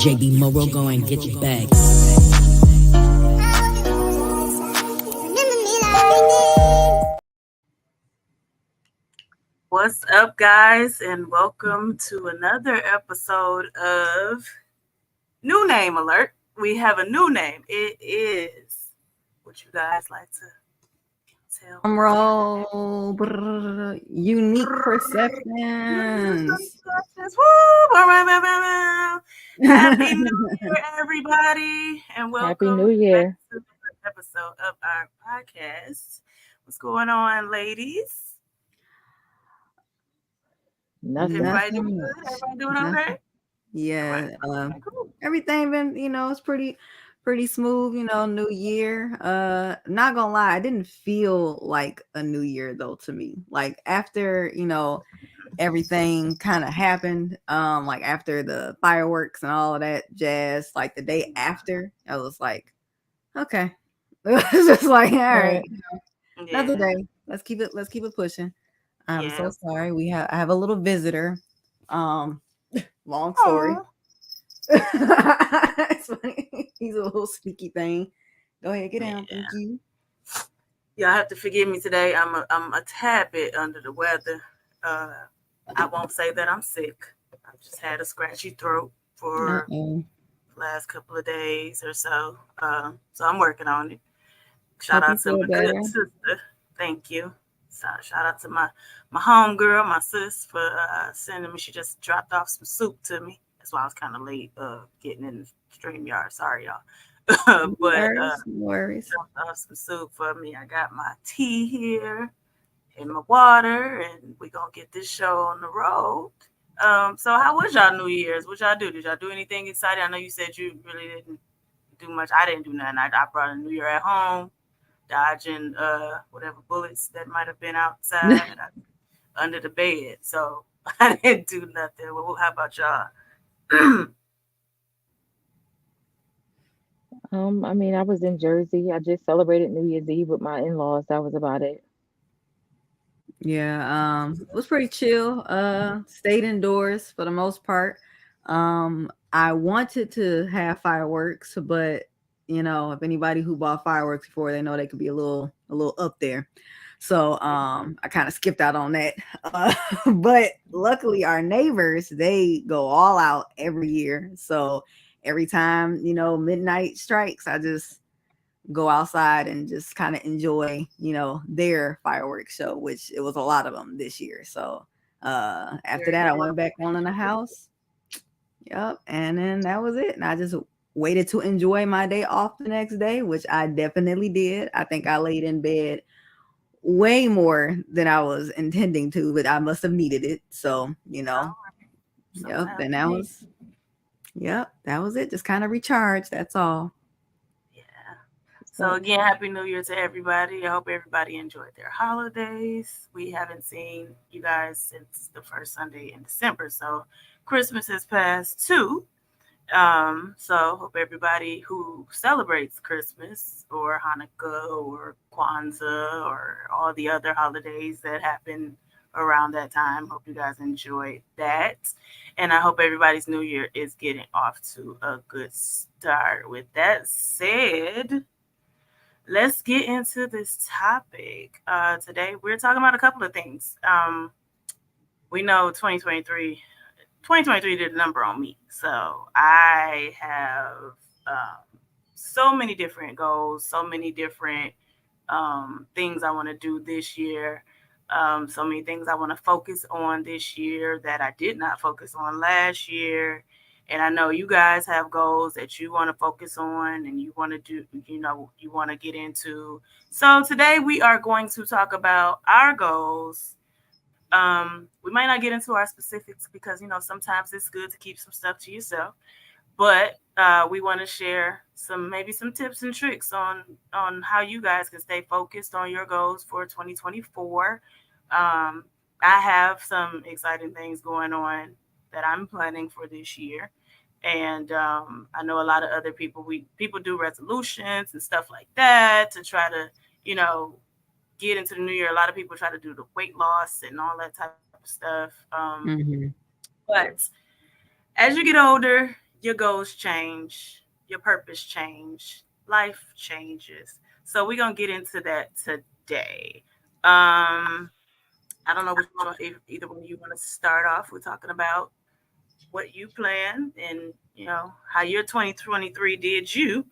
JB Morrow, go and get your bag. What's up, guys, and welcome to another episode of New Name Alert. We have a new name. It is what you guys like to tell. Roll, unique perceptions. Happy New Year, everybody, and welcome Happy New Year. back to this episode of our podcast. What's going on, ladies? Nothing. Everybody doing good? Everybody doing okay? Yeah, Right. Cool. everything been, it's pretty smooth, new year. Not gonna lie, it didn't feel like a new year though to me. Like after, everything kind of happened, like after the fireworks and all of that jazz, like the day after, I was like, okay. It was just like, all right, another day. Let's keep it pushing. I'm so sorry. I have a little visitor. Long story. It's funny. He's a little sneaky thing. Go ahead, get down. Thank you. Y'all have to forgive me today. I'm a tad bit under the weather. I won't say that I'm sick. I've just had a scratchy throat for the last couple of days or so. So I'm working on it. Shout out to my good sister. Thank you. So shout out to my homegirl, my sis, for sending me. She just dropped off some soup to me. That's why I was kind of late getting in the StreamYard. Sorry, y'all. But no worries. Dropped off some soup for me. I got my tea here and my water, and we're going to get this show on the road. So how was y'all New Year's? What y'all do? Did y'all do anything exciting? I know you said you really didn't do much. I didn't do nothing. I brought a New Year at home, dodging whatever bullets that might have been outside under the bed. So I didn't do nothing. Well, how about y'all? I was in Jersey. I just celebrated New Year's Eve with my in-laws. That was about it. Yeah, it was pretty chill. Stayed indoors for the most part. I wanted to have fireworks, but if anybody who bought fireworks before, they know they could be a little up there. So I kind of skipped out on that. But luckily our neighbors, they go all out every year. So every time, midnight strikes, I just go outside and just kind of enjoy, their fireworks show, which it was a lot of them this year. So after that, I went back on in the house. Yep. And then that was it. And I just waited to enjoy my day off the next day, which I definitely did. I think I laid in bed way more than I was intending to, but I must have needed it. So, yep. And that was it. Just kind of recharge. That's all. So again, Happy New Year to everybody. I hope everybody enjoyed their holidays. We haven't seen you guys since the first Sunday in December. So Christmas has passed too. So hope everybody who celebrates Christmas or Hanukkah or Kwanzaa or all the other holidays that happen around that time. Hope you guys enjoyed that. And I hope everybody's new year is getting off to a good start. With that said, let's get into this topic. Today, we're talking about a couple of things. We know 2023 did a number on me. So I have so many different goals, so many different things I want to do this year. So many things I want to focus on this year that I did not focus on last year. And I know you guys have goals that you want to focus on and you want to do, you want to get into. So today we are going to talk about our goals. We might not get into our specifics because, sometimes it's good to keep some stuff to yourself. But we want to share maybe some tips and tricks on how you guys can stay focused on your goals for 2024. I have some exciting things going on that I'm planning for this year, and I know a lot of other people. People do resolutions and stuff like that to try to get into the new year. A lot of people try to do the weight loss and all that type of stuff. But as you get older, your goals change, your purpose change, life changes. So we're gonna get into that today. I don't know which one, if either one of you want to start off. We're talking about what you plan and how your 2023 did you,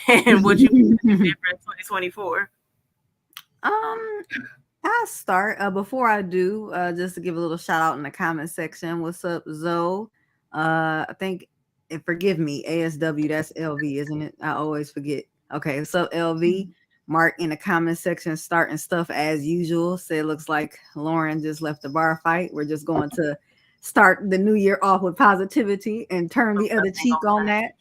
and what you did for 2024. I'll start. Before I do, just to give a little shout out in the comment section. What's up, Zoe? I think, and forgive me, ASW, that's LV, isn't it? I always forget. Okay, what's up, LV? Mark in the comment section, starting stuff as usual. Say it looks like Lauren just left the bar fight. We're just going to start the new year off with positivity and turn the other cheek on that.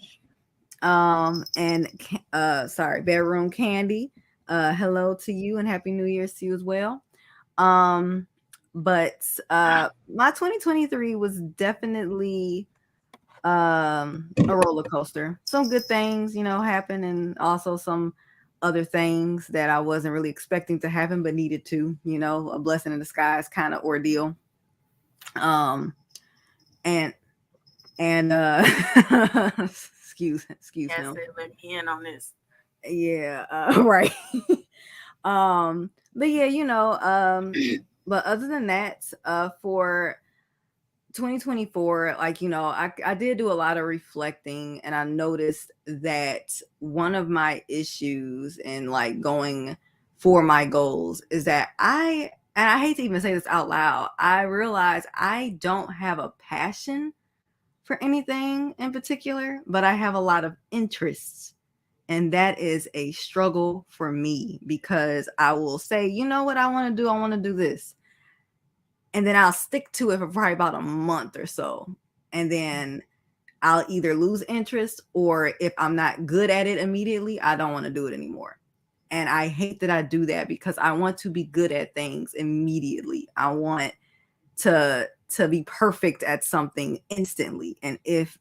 Sorry, Bedroom Candy. Hello to you and Happy New Year's to you as well. But my 2023 was definitely a roller coaster. Some good things, happened, and also some other things that I wasn't really expecting to happen but needed to, a blessing in disguise kind of ordeal. And excuse him. Let me in on this. Yeah, right. But yeah, but other than that, for 2024, I did do a lot of reflecting, and I noticed that one of my issues in going for my goals is that and I hate to even say this out loud, I realize I don't have a passion for anything in particular, but I have a lot of interests. And that is a struggle for me because I will say, you know what I want to do? I want to do this. And then I'll stick to it for probably about a month or so. And then I'll either lose interest, or if I'm not good at it immediately, I don't want to do it anymore. And I hate that I do that because I want to be good at things immediately. I want to be perfect at something instantly. And if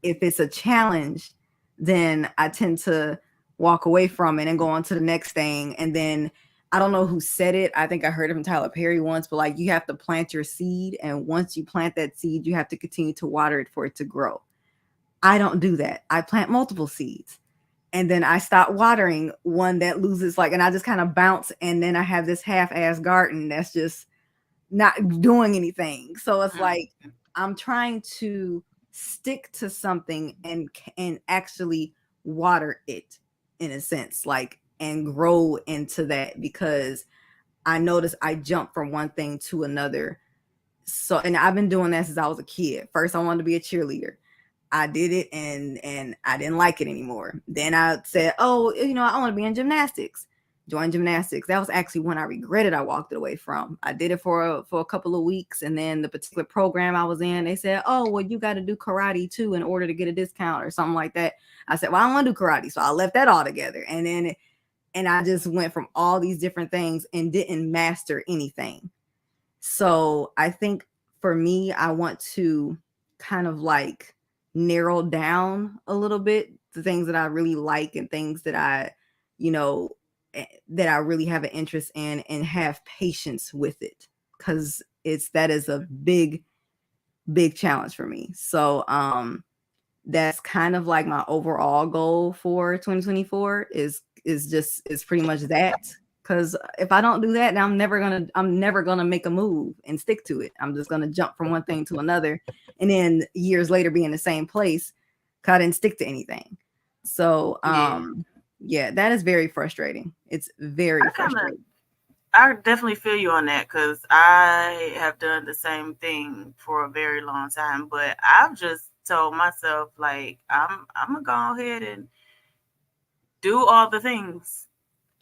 it's a challenge, then I tend to walk away from it and go on to the next thing. And then I don't know who said it. I think I heard it from Tyler Perry once, but you have to plant your seed. And once you plant that seed, you have to continue to water it for it to grow. I don't do that. I plant multiple seeds. And then I stop watering one that loses, and I just kind of bounce. And then I have this half-ass garden that's just not doing anything. So it's I'm trying to stick to something and actually water it in a sense, and grow into that, because I notice I jump from one thing to another. So, and I've been doing that since I was a kid. First, I wanted to be a cheerleader. I did it and I didn't like it anymore. Then I said, oh, I want to be in gymnastics. Joined gymnastics. That was actually when I regretted I walked away from. I did it for a couple of weeks, and then the particular program I was in, they said, oh, well, you got to do karate too in order to get a discount or something like that. I said, well, I don't want to do karate. So I left that all together. And I just went from all these different things and didn't master anything. So I think for me, I want to kind of narrow down a little bit the things that I really like and things that I really have an interest in, and have patience with it. because that is a big challenge for me. So that's kind of like my overall goal for 2024 is pretty much that. Because if I don't do that, then I'm never gonna make a move and stick to it. I'm just gonna jump from one thing to another, and then years later be in the same place because I didn't stick to anything. So yeah, that is very frustrating. It's very frustrating. I definitely feel you on that, because I have done the same thing for a very long time, but I've just told myself, like, I'm gonna go ahead and do all the things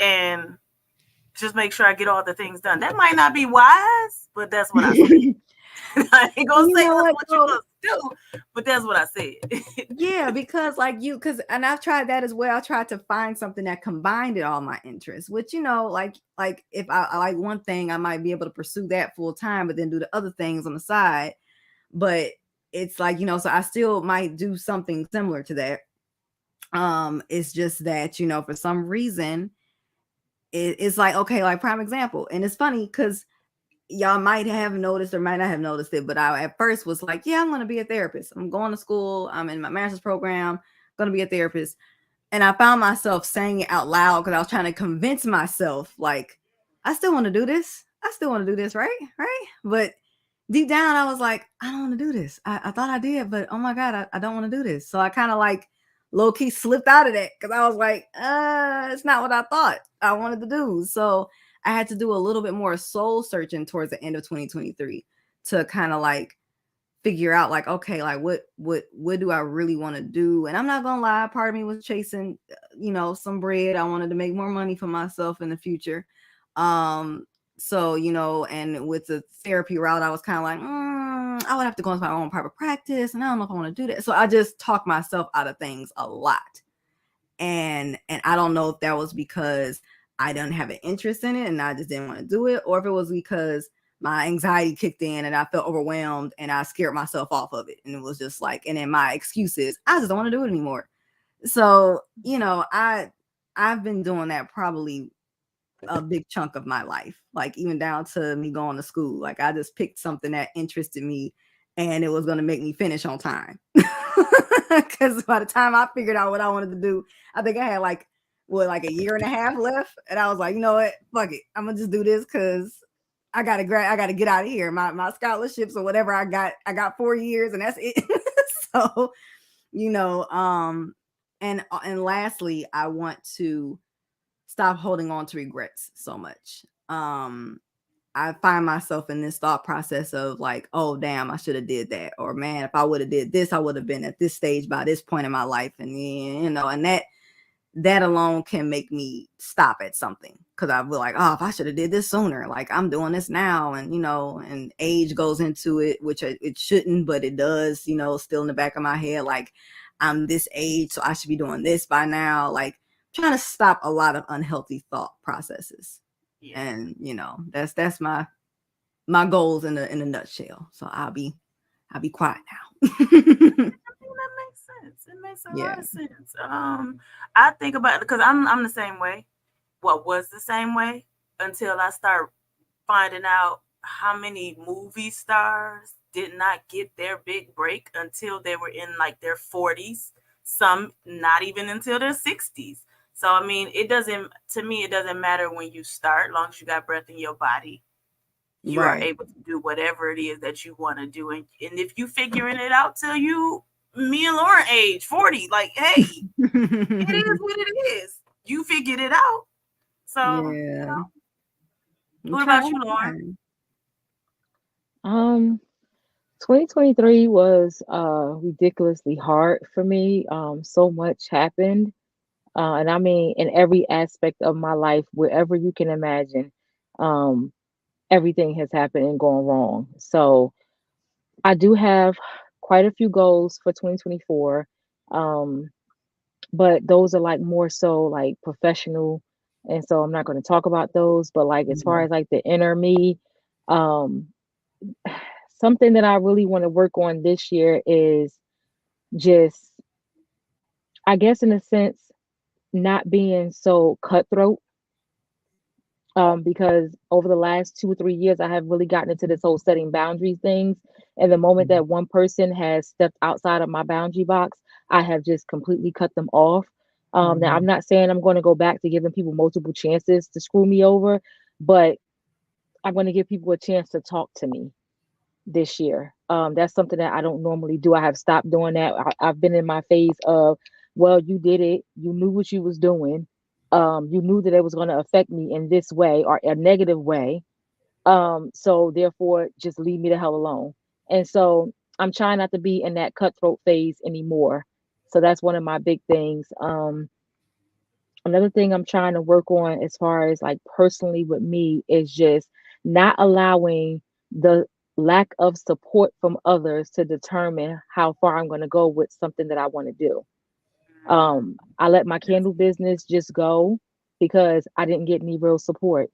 and just make sure I get all the things done. That might not be wise, but that's what I said. I ain't gonna say that's what you must do, but that's what I said. Yeah, because and I've tried that as well. I tried to find something that combined all my interests, which, like if I like one thing, I might be able to pursue that full time, but then do the other things on the side. But it's like, so I still might do something similar to that. It's just that, for some reason, it's like, okay, like prime example. And it's funny because y'all might have noticed or might not have noticed it, but I at first was like, yeah, I'm going to be a therapist. I'm going to school. I'm in my master's program, going to be a therapist. And I found myself saying it out loud because I was trying to convince myself, like, I still want to do this. I still want to do this, right? Right. But deep down, I was like, I don't want to do this. I thought I did, but oh my God, I don't want to do this. So I kind of like low key slipped out of that because I was like, it's not what I thought I wanted to do. So I had to do a little bit more soul searching towards the end of 2023 to kind of like figure out, like, okay, like what do I really want to do? And I'm not gonna lie, part of me was chasing, some bread. I wanted to make more money for myself in the future. So, and with the therapy route, I was kind of like, I would have to go into my own private practice, and I don't know if I want to do that. So I just talked myself out of things a lot. And I don't know if that was because I didn't have an interest in it and I just didn't want to do it, or if it was because my anxiety kicked in and I felt overwhelmed and I scared myself off of it. And it was just like, and then my excuse is, I just don't want to do it anymore. So, I've been doing that probably a big chunk of my life, like even down to me going to school. Like I just picked something that interested me and it was going to make me finish on time. Because by the time I figured out what I wanted to do, I think I had like a year and a half left. And I was like, you know what? Fuck it. I'm going to just do this because I got to get out of here. My scholarships or whatever I got 4 years and that's it. So, and lastly, I want to stop holding on to regrets so much. I find myself in this thought process of like, oh damn, I should have did that, or man, if I would have did this, I would have been at this stage by this point in my life, and and that alone can make me stop at something because I feel like, oh, if I should have did this sooner, like I'm doing this now, and and age goes into it, which it shouldn't, but it does, still in the back of my head, like I'm this age, so I should be doing this by now, like trying to stop a lot of unhealthy thought processes. Yeah. And that's my goals in a nutshell. So I'll be quiet now. That makes sense. It makes a lot of sense. I think about it because I'm the same way. What was the same way until I start finding out how many movie stars did not get their big break until they were in like their 40s. Some not even until their 60s. So, I mean, it doesn't matter when you start, as long as you got breath in your body, you are able to do whatever it is that you want to do. And if you figuring it out till me and Lauren age 40, like, hey, it is what it is. You figured it out. So, yeah. What about you, Lauren? 2023 was ridiculously hard for me. So much happened. And I mean, in every aspect of my life, wherever you can imagine, everything has happened and gone wrong. So I do have quite a few goals for 2024. But those are like more so like professional. And so I'm not going to talk about those. But like as far as like the inner me, something that I really want to work on this year is just, I guess in a sense, not being so cutthroat because over the last 2 or 3 years, I have really gotten into this whole setting boundaries things. And the moment that one person has stepped outside of my boundary box, I have just completely cut them off. Now, I'm not saying I'm going to go back to giving people multiple chances to screw me over, but I'm going to give people a chance to talk to me this year. That's something that I don't normally do. I have stopped doing that. I've been in my phase of, well, you did it. You knew what you was doing. You knew that it was going to affect me in this way or a negative way. So therefore, just leave me the hell alone. And so I'm trying not to be in that cutthroat phase anymore. So that's one of my big things. Another thing I'm trying to work on as far as like personally with me is just not allowing the lack of support from others to determine how far I'm going to go with something that I want to do. I let my candle business just go because I didn't get any real support.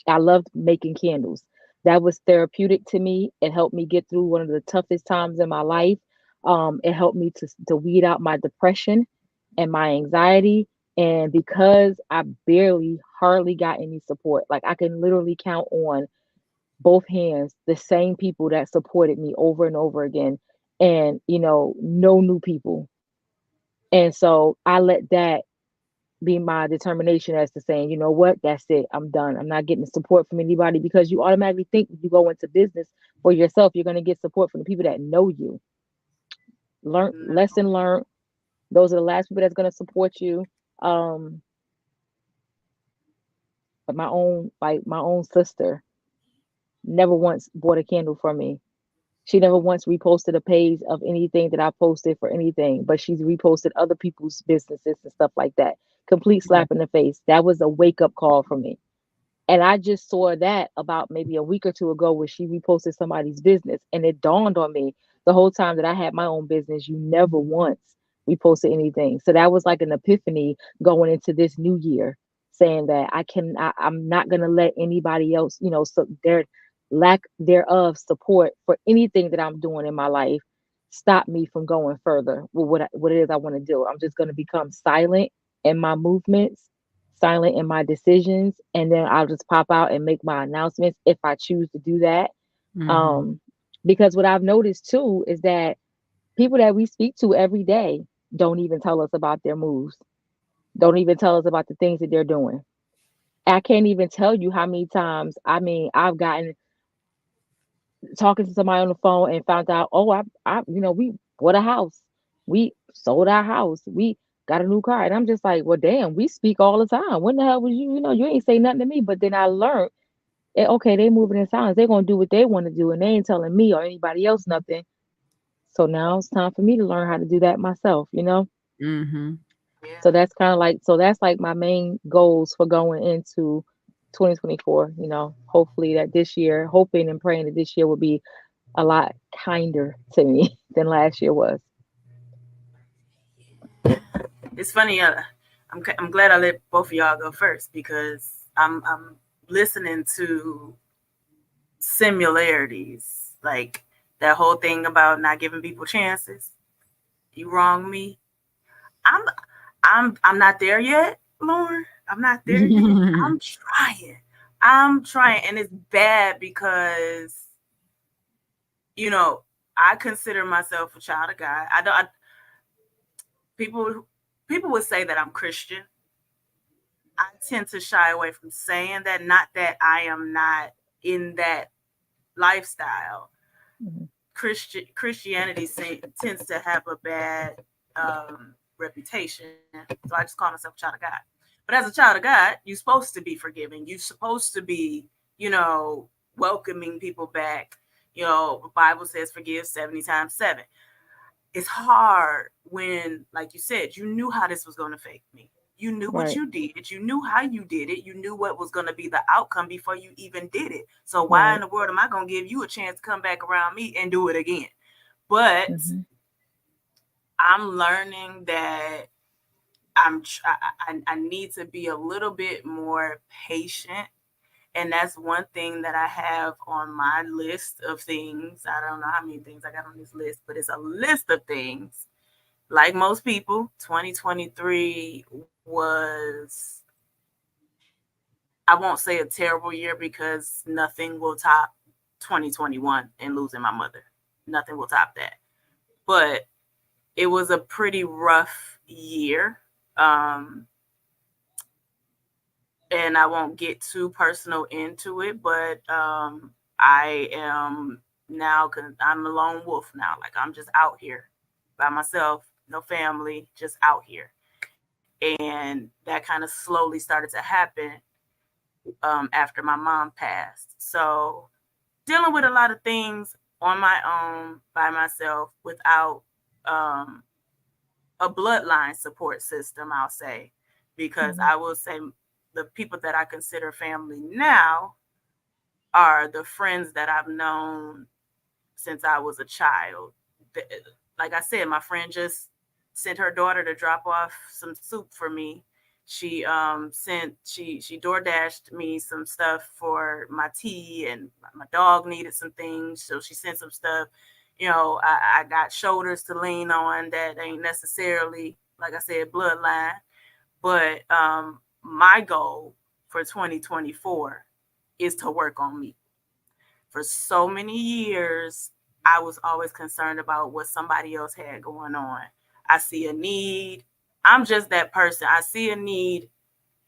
I loved making candles. That was therapeutic to me. It helped me get through one of the toughest times in my life. It helped me to weed out my depression and my anxiety. And because I hardly got any support, like I can literally count on both hands the same people that supported me over and over again, and no new people. And so I let that be my determination as to saying, you know what, that's it. I'm done. I'm not getting support from anybody because you automatically think when you go into business for yourself, you're going to get support from the people that know you. Lesson learned. Those are the last people that's going to support you. Um, but my own sister never once bought a candle from me. She never once reposted a page of anything that I posted for anything, but she's reposted other people's businesses and stuff like that. Complete slap in the face. That was a wake up call for me. And I just saw that about maybe a week or two ago where she reposted somebody's business. And it dawned on me the whole time that I had my own business, you never once reposted anything. So that was like an epiphany going into this new year, saying that I'm not going to let anybody else, so their lack thereof support for anything that I'm doing in my life stop me from going further with what it is I want to do. I'm just going to become silent in my movements, silent in my decisions, and then I'll just pop out and make my announcements if I choose to do that. Um, because what I've noticed too is that people that we speak to every day don't even tell us about their moves, don't even tell us about the things that they're doing. I can't even tell you how many times, I mean, I've gotten talking to somebody on the phone and found out, oh, we bought a house, we sold our house, we got a new car, and I'm just like, well, damn, we speak all the time. When the hell was you? You ain't say nothing to me. But then I learned, okay, they moving in silence. They're gonna do what they want to do, and they ain't telling me or anybody else nothing. So now it's time for me to learn how to do that myself. So that's kind of like, that's like my main goals for going into 2024. Hopefully that this year, hoping and praying that this year will be a lot kinder to me than last year was. It's funny. I'm glad I let both of y'all go first because I'm listening to similarities, like that whole thing about not giving people chances. You wrong me. I'm I'm not there yet, Lauren. I'm not there yet. I'm trying. And it's bad because I consider myself a child of God. I don't. People would say that I'm Christian. I tend to shy away from saying that. Not that I am not in that lifestyle. Mhm. Christianity tends to have a bad reputation, so I just call myself a child of God. But as a child of God, you're supposed to be forgiving. You're supposed to be, welcoming people back. The Bible says forgive 70 times 7. It's hard when, like you said, you knew how this was going to affect me. You knew what Right. you did. You knew how you did it. You knew what was going to be the outcome before you even did it. So why in Right. the world am I going to give you a chance to come back around me and do it again? But Hmm. I'm learning that I need to be a little bit more patient. And that's one thing that I have on my list of things. I don't know how many things I got on this list, but it's a list of things. Like most people, 2023 was I won't say a terrible year because nothing will top 2021 and losing my mother. Nothing will top that. But it was a pretty rough year. And I won't get too personal into it, but I am now, I'm a lone wolf now. Like, I'm just out here by myself, no family, just out here. And that kind of slowly started to happen after my mom passed. So dealing with a lot of things on my own by myself without a bloodline support system, I'll say, because I will say the people that I consider family now are the friends that I've known since I was a child. Like I said, my friend just sent her daughter to drop off some soup for me. She she door dashed me some stuff for my tea, and my dog needed some things, so she sent some stuff. You know, I got shoulders to lean on that ain't necessarily, like I said, bloodline. But my goal for 2024 is to work on me. For so many years, I was always concerned about what somebody else had going on. I see a need. I'm just that person. I see a need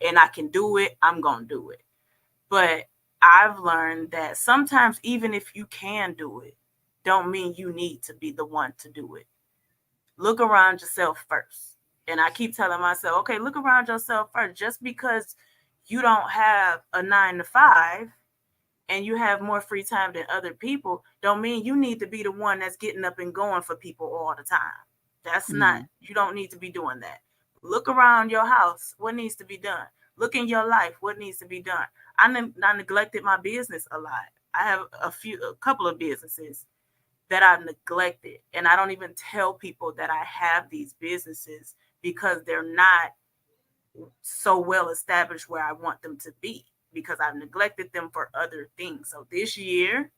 and I can do it. I'm going to do it. But I've learned that sometimes, even if you can do it, don't mean you need to be the one to do it. Look around yourself first. And I keep telling myself, okay, look around yourself first. Just because you don't have a 9 to 5 and you have more free time than other people, don't mean you need to be the one that's getting up and going for people all the time. That's not, you don't need to be doing that. Look around your house. What needs to be done? Look in your life. What needs to be done? I neglected my business a lot. I have a couple of businesses that I've neglected. And I don't even tell people that I have these businesses because they're not so well established where I want them to be, because I've neglected them for other things. So this year,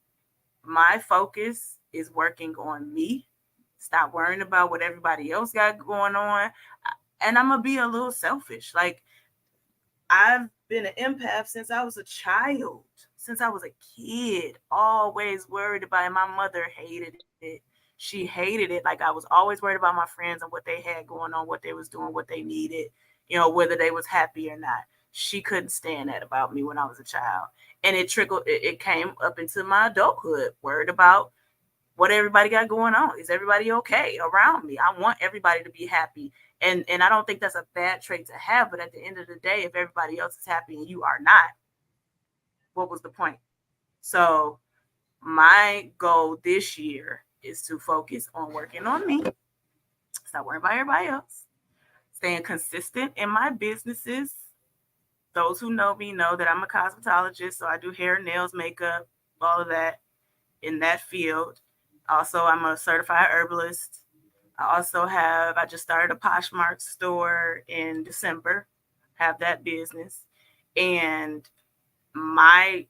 my focus is working on me. Stop worrying about what everybody else got going on. And I'm going to be a little selfish. Like, I've been an empath since I was a child, since I was a kid, always worried about it. My mother hated it. She hated it. Like, I was always worried about my friends and what they had going on, what they was doing, what they needed, you know, whether they was happy or not. She couldn't stand that about me when I was a child. And it came up into my adulthood, worried about what everybody got going on. Is everybody okay around me? I want everybody to be happy. And I don't think that's a bad trait to have. But at the end of the day, if everybody else is happy and you are not, what was the point? So my goal this year is to focus on working on me. Stop worrying about everybody else. Staying consistent in my businesses. Those who know me know that I'm a cosmetologist, so I do hair, nails, makeup, all of that in that field. Also, I'm a certified herbalist. I just started a Poshmark store in December, have that business. And my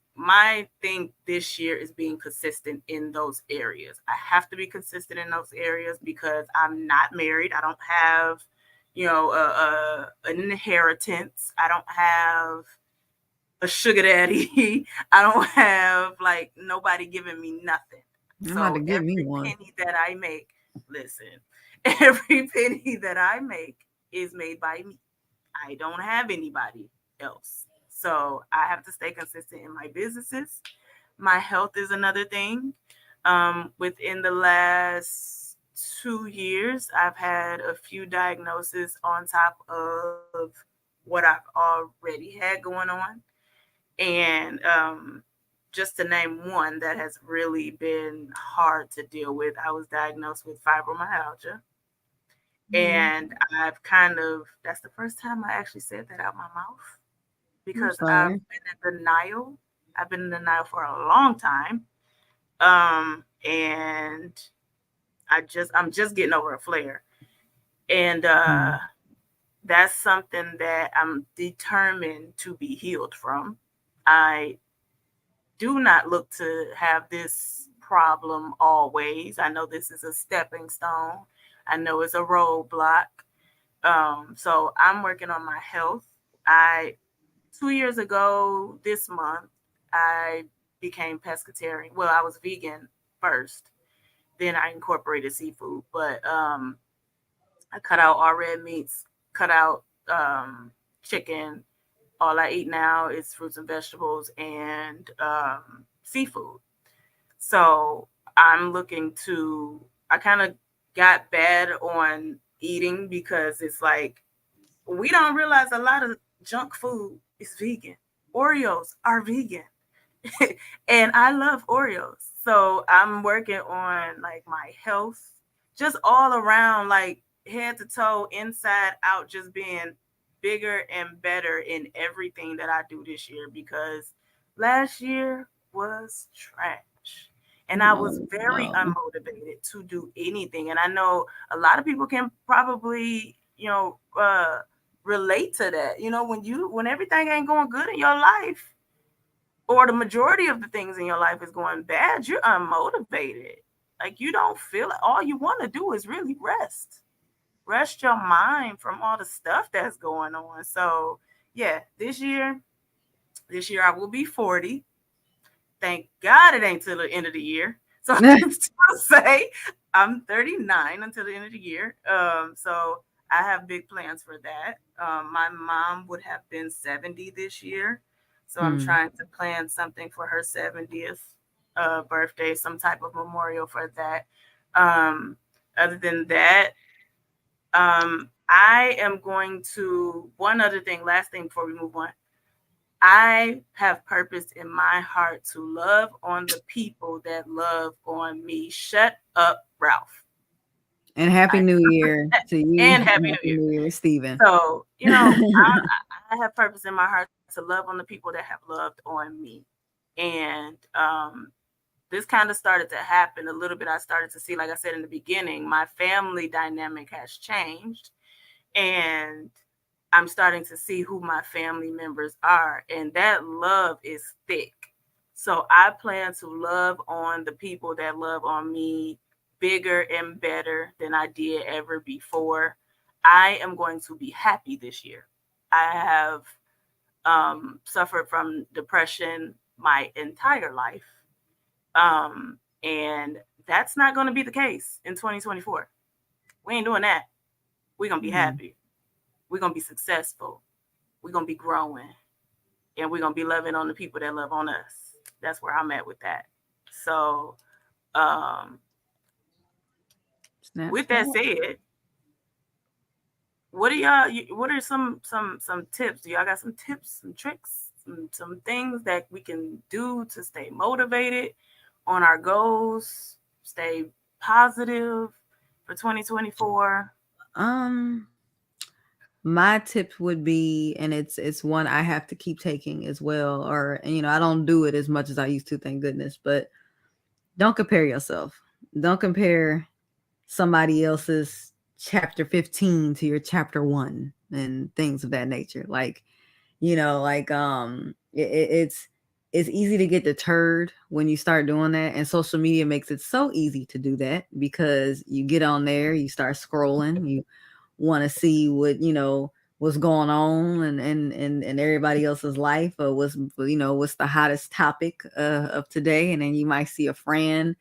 thing this year is being consistent in those areas. I have to be consistent in those areas because I'm not married. I don't have, you know, an inheritance. I don't have a sugar daddy. I don't have like nobody giving me nothing. So give me one. Penny that I make, listen, every penny that I make is made by me. I don't have anybody else. So I have to stay consistent in my businesses. My health is another thing. Within the last 2 years, I've had a few diagnoses on top of what I've already had going on. And just to name one that has really been hard to deal with, I was diagnosed with fibromyalgia. And that's the first time I actually said that out my mouth, because I've been in denial. I've been in denial for a long time. And I'm just getting over a flare. And that's something that I'm determined to be healed from. I do not look to have this problem always. I know this is a stepping stone. I know it's a roadblock. So I'm working on my health. I 2 years ago this month, I became pescatarian. Well, I was vegan first, then I incorporated seafood, but I cut out all red meats, cut out chicken. All I eat now is fruits and vegetables and seafood. So I'm looking to, I kind of got bad on eating because it's like we don't realize a lot of junk food is vegan. Oreos are vegan. And I love Oreos. So I'm working on like my health, just all around, like head to toe, inside out, just being bigger and better in everything that I do this year because last year was trash. And I was Oh, very no. unmotivated to do anything. And I know a lot of people can probably, relate to that. When everything ain't going good in your life, or the majority of the things in your life is going bad, you're unmotivated. Like you don't feel it. All you want to do is really rest. Rest your mind from all the stuff that's going on. So yeah, this year I will be 40. Thank God it ain't till the end of the year. So I can still say I'm 39 until the end of the year. So I have big plans for that. My mom would have been 70 this year. So I'm trying to plan something for her 70th birthday, some type of memorial for that. Other than that, I am going to, one other thing, last thing before we move on. I have purpose in my heart to love on the people that love on me. Shut up, Ralph. And Happy New Year to you. And Happy New Year. New Year, Stephen. So, I have purpose in my heart to love on the people that have loved on me. And this kind of started to happen a little bit. I started to see, like I said in the beginning, my family dynamic has changed. And I'm starting to see who my family members are, and that love is thick. So I plan to love on the people that love on me bigger and better than I did ever before. I am going to be happy this year. I have suffered from depression my entire life. And that's not going to be the case in 2024. We ain't doing that. We're going to be happy. We're going to be successful. We're going to be growing. And we're going to be loving on the people that love on us. That's where I'm at with that. So, with that said, what are some tips? Do y'all got some tips, some tricks, some things that we can do to stay motivated on our goals, stay positive for 2024? My tip would be, and it's one I have to keep taking as well, or I don't do it as much as I used to, thank goodness, but don't compare yourself. Don't compare somebody else's chapter 15 to your chapter 1 and things of that nature. It's easy to get deterred when you start doing that, and social media makes it so easy to do that because you get on there, you start scrolling, you want to see what's going on and everybody else's life, or what's the hottest topic of today. And then you might see a friend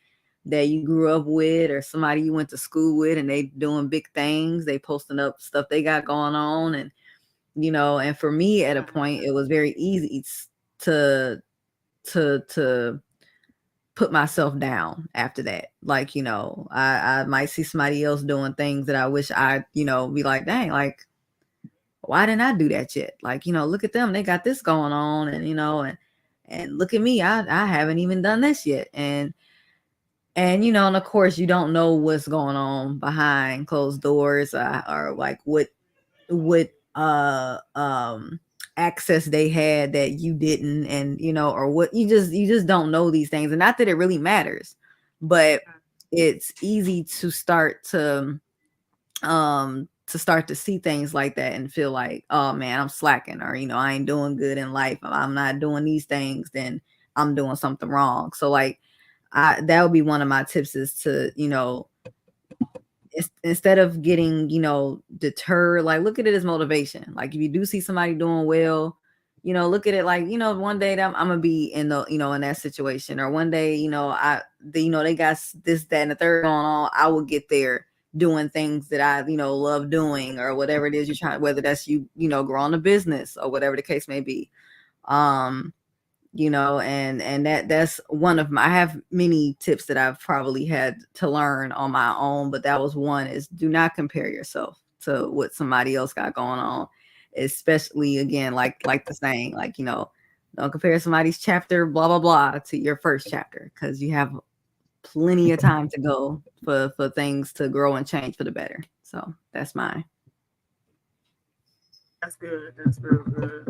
that you grew up with or somebody you went to school with, and they doing big things, they posting up stuff they got going on. And and for me, at a point, it was very easy to put myself down after that. I might see somebody else doing things that I wish I, be like, dang, like, why didn't I do that yet? Look at them, they got this going on, and look at me, I haven't even done this yet. And and of course, you don't know what's going on behind closed doors, or like what access they had that you didn't, and or what you just don't know these things. And not that it really matters, but it's easy to start to see things like that and feel like, oh man, I'm slacking, or I ain't doing good in life, I'm not doing these things, then I'm doing something wrong. So that would be one of my tips, is to instead of getting deterred, like, look at it as motivation. Like, if you do see somebody doing well, look at it like, one day I'm gonna be in the, in that situation, or one day, they got this, that, and the third going on. I will get there doing things that I, love doing, or whatever it is you're trying, whether that's you, growing a business or whatever the case may be. And that's one of my, I have many tips that I've probably had to learn on my own, but that was one, is do not compare yourself to what somebody else got going on, especially, again, like the saying, like, don't compare somebody's chapter blah blah blah to your first chapter, because you have plenty of time to go for things to grow and change for the better. So that's mine. That's good. That's real good.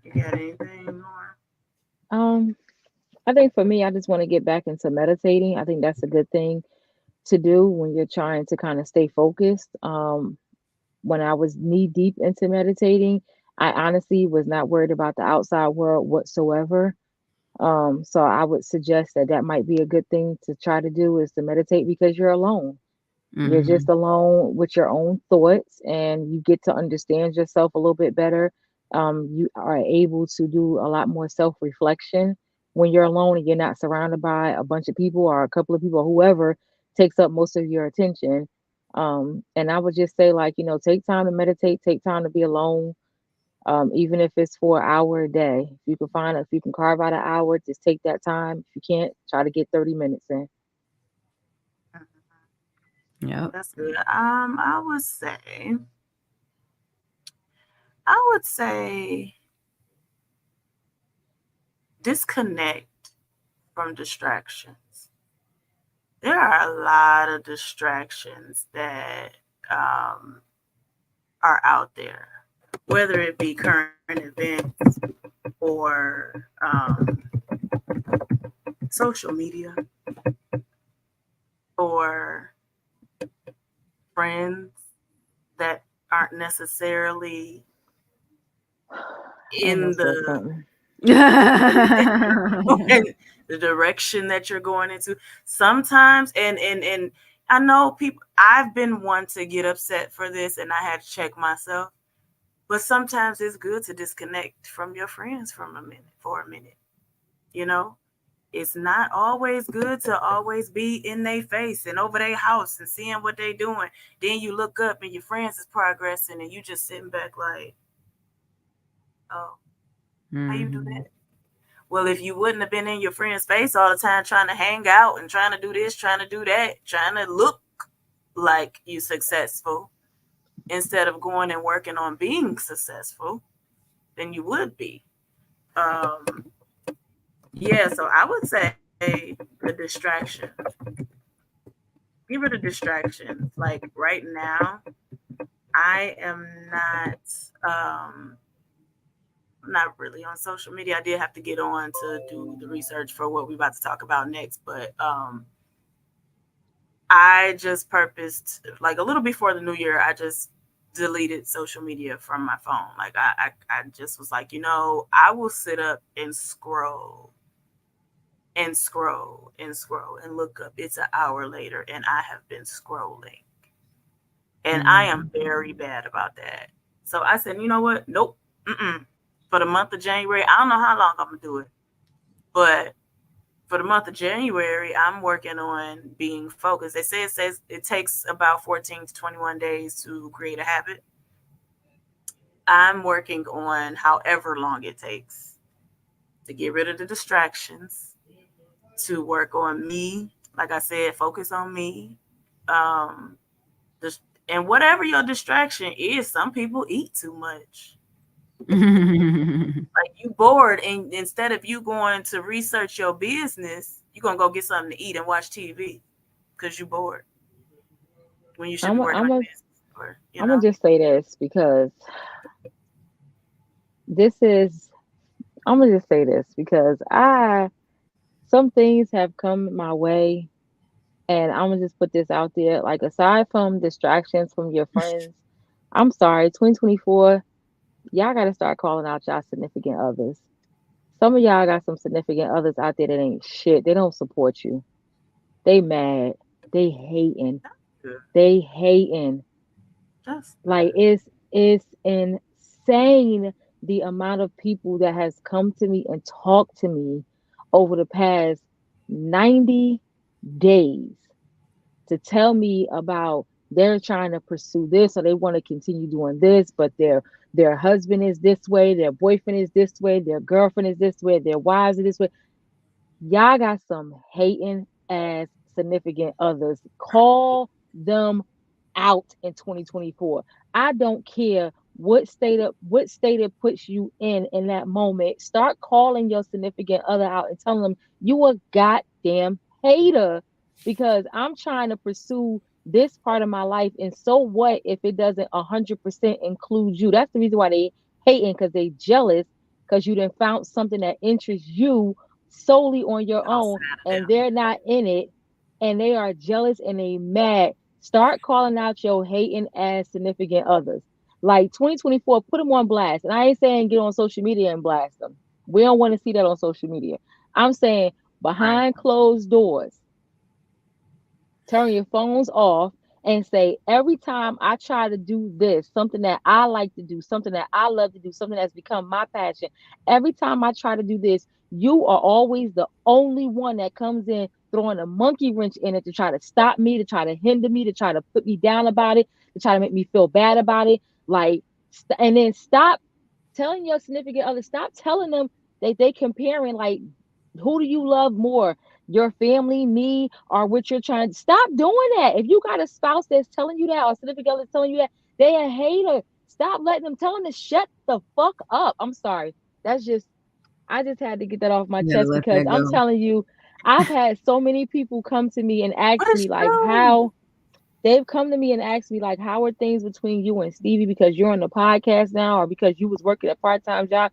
You got anything more? I think for me, I just want to get back into meditating. I think that's a good thing to do when you're trying to kind of stay focused. When I was knee deep into meditating, I honestly was not worried about the outside world whatsoever. So I would suggest that that might be a good thing to try to do, is to meditate, because you're alone. You're Mm-hmm. just alone with your own thoughts, and you get to understand yourself a little bit better. You are able to do a lot more self reflection when you're alone and you're not surrounded by a bunch of people or a couple of people, whoever takes up most of your attention. And I would just say, like, take time to meditate, take time to be alone. Even if it's for an hour a day, if you can carve out an hour, just take that time. If you can't, try to get 30 minutes in. Yep. That's good. I would say disconnect from distractions. There are a lot of distractions that are out there, whether it be current events or social media or friends that aren't necessarily I in almost said the something. the direction that you're going into sometimes. And I know people, I've been one to get upset for this, and I had to check myself, but sometimes it's good to disconnect from your friends for a minute. you know it's not always good to always be in their face and over their house and seeing what they doing. Then you look up and your friends is progressing and you just sitting back like, oh, how you do that? Well, if you wouldn't have been in your friend's face all the time trying to hang out and trying to do this, trying to do that, trying to look like you successful instead of going and working on being successful, then you would be. Um, yeah, so I would say the distraction. Get rid of distractions. Like right now, I am um not really on social media. I did have to get on to do the research for what we're about to talk about next, but I just purposed, like a little before the new year, I just deleted social media from my phone. Like I just was like, I will sit up and scroll and scroll and scroll and look up. It's an hour later and I have been scrolling. And I am very bad about that. So I said, you know what? Nope. Mm-mm. For the month of January, I don't know how long I'm going to do it, but for the month of January, I'm working on being focused. It says it takes about 14 to 21 days to create a habit. I'm working on however long it takes to get rid of the distractions, to work on me. Like I said, focus on me. Um, and whatever your distraction is, some people eat too much. Like you bored, and instead of you going to research your business, you're gonna go get something to eat and watch TV because you're bored when you should I'm be i working I'm on a, your business. Or I'm gonna just say this, because this is I'm gonna just say this because I some things have come my way, and I'm gonna just put this out there. Like, aside from distractions from your friends, I'm sorry, 2024, y'all gotta start calling out y'all significant others. Some of y'all got some significant others out there that ain't shit. They don't support you. They mad. They hating. good. They hating. That's Like, good. it's insane the amount of people that has come to me and talked to me over the past 90 days to tell me about they're trying to pursue this or they want to continue doing this, but their husband is this way, their boyfriend is this way, their girlfriend is this way, their wives are this way. Y'all got some hating ass significant others. Call them out in 2024. I don't care what state it puts you in that moment. Start calling your significant other out and telling them you a goddamn hater because I'm trying to pursue this part of my life. And so what if it doesn't 100% include you? That's the reason why they hating, because they jealous because you done found something that interests you solely on your own Outside of and them. they're not in it and they are jealous and they mad. Start calling out your hating ass significant others. Like 2024, put them on blast. And I ain't saying get on social media and blast them. We don't want to see that on social media. I'm saying Right. behind closed doors, turn your phones off and say, every time I try to do this, something that I like to do, something that I love to do, something that's become my passion, every time I try to do this, you are always the only one that comes in throwing a monkey wrench in it to try to stop me, to try to hinder me, to try to put me down about it, to try to make me feel bad about it. Like, and then stop telling your significant other, stop telling them that they comparing, like, who do you love more, your family, me, or what you're trying to stop doing that. If you got a spouse that's telling you that or significant other that's telling you that, they a hater. Stop letting them, tell them to shut the fuck up. I'm sorry. That's just, I just had to get that off my You gotta chest let because that I'm go. telling you, I've had so many people come to me and ask But me it's like true. how they've come to me and asked me like how are things between you and Stevie because you're on the podcast now or because you was working a part-time job.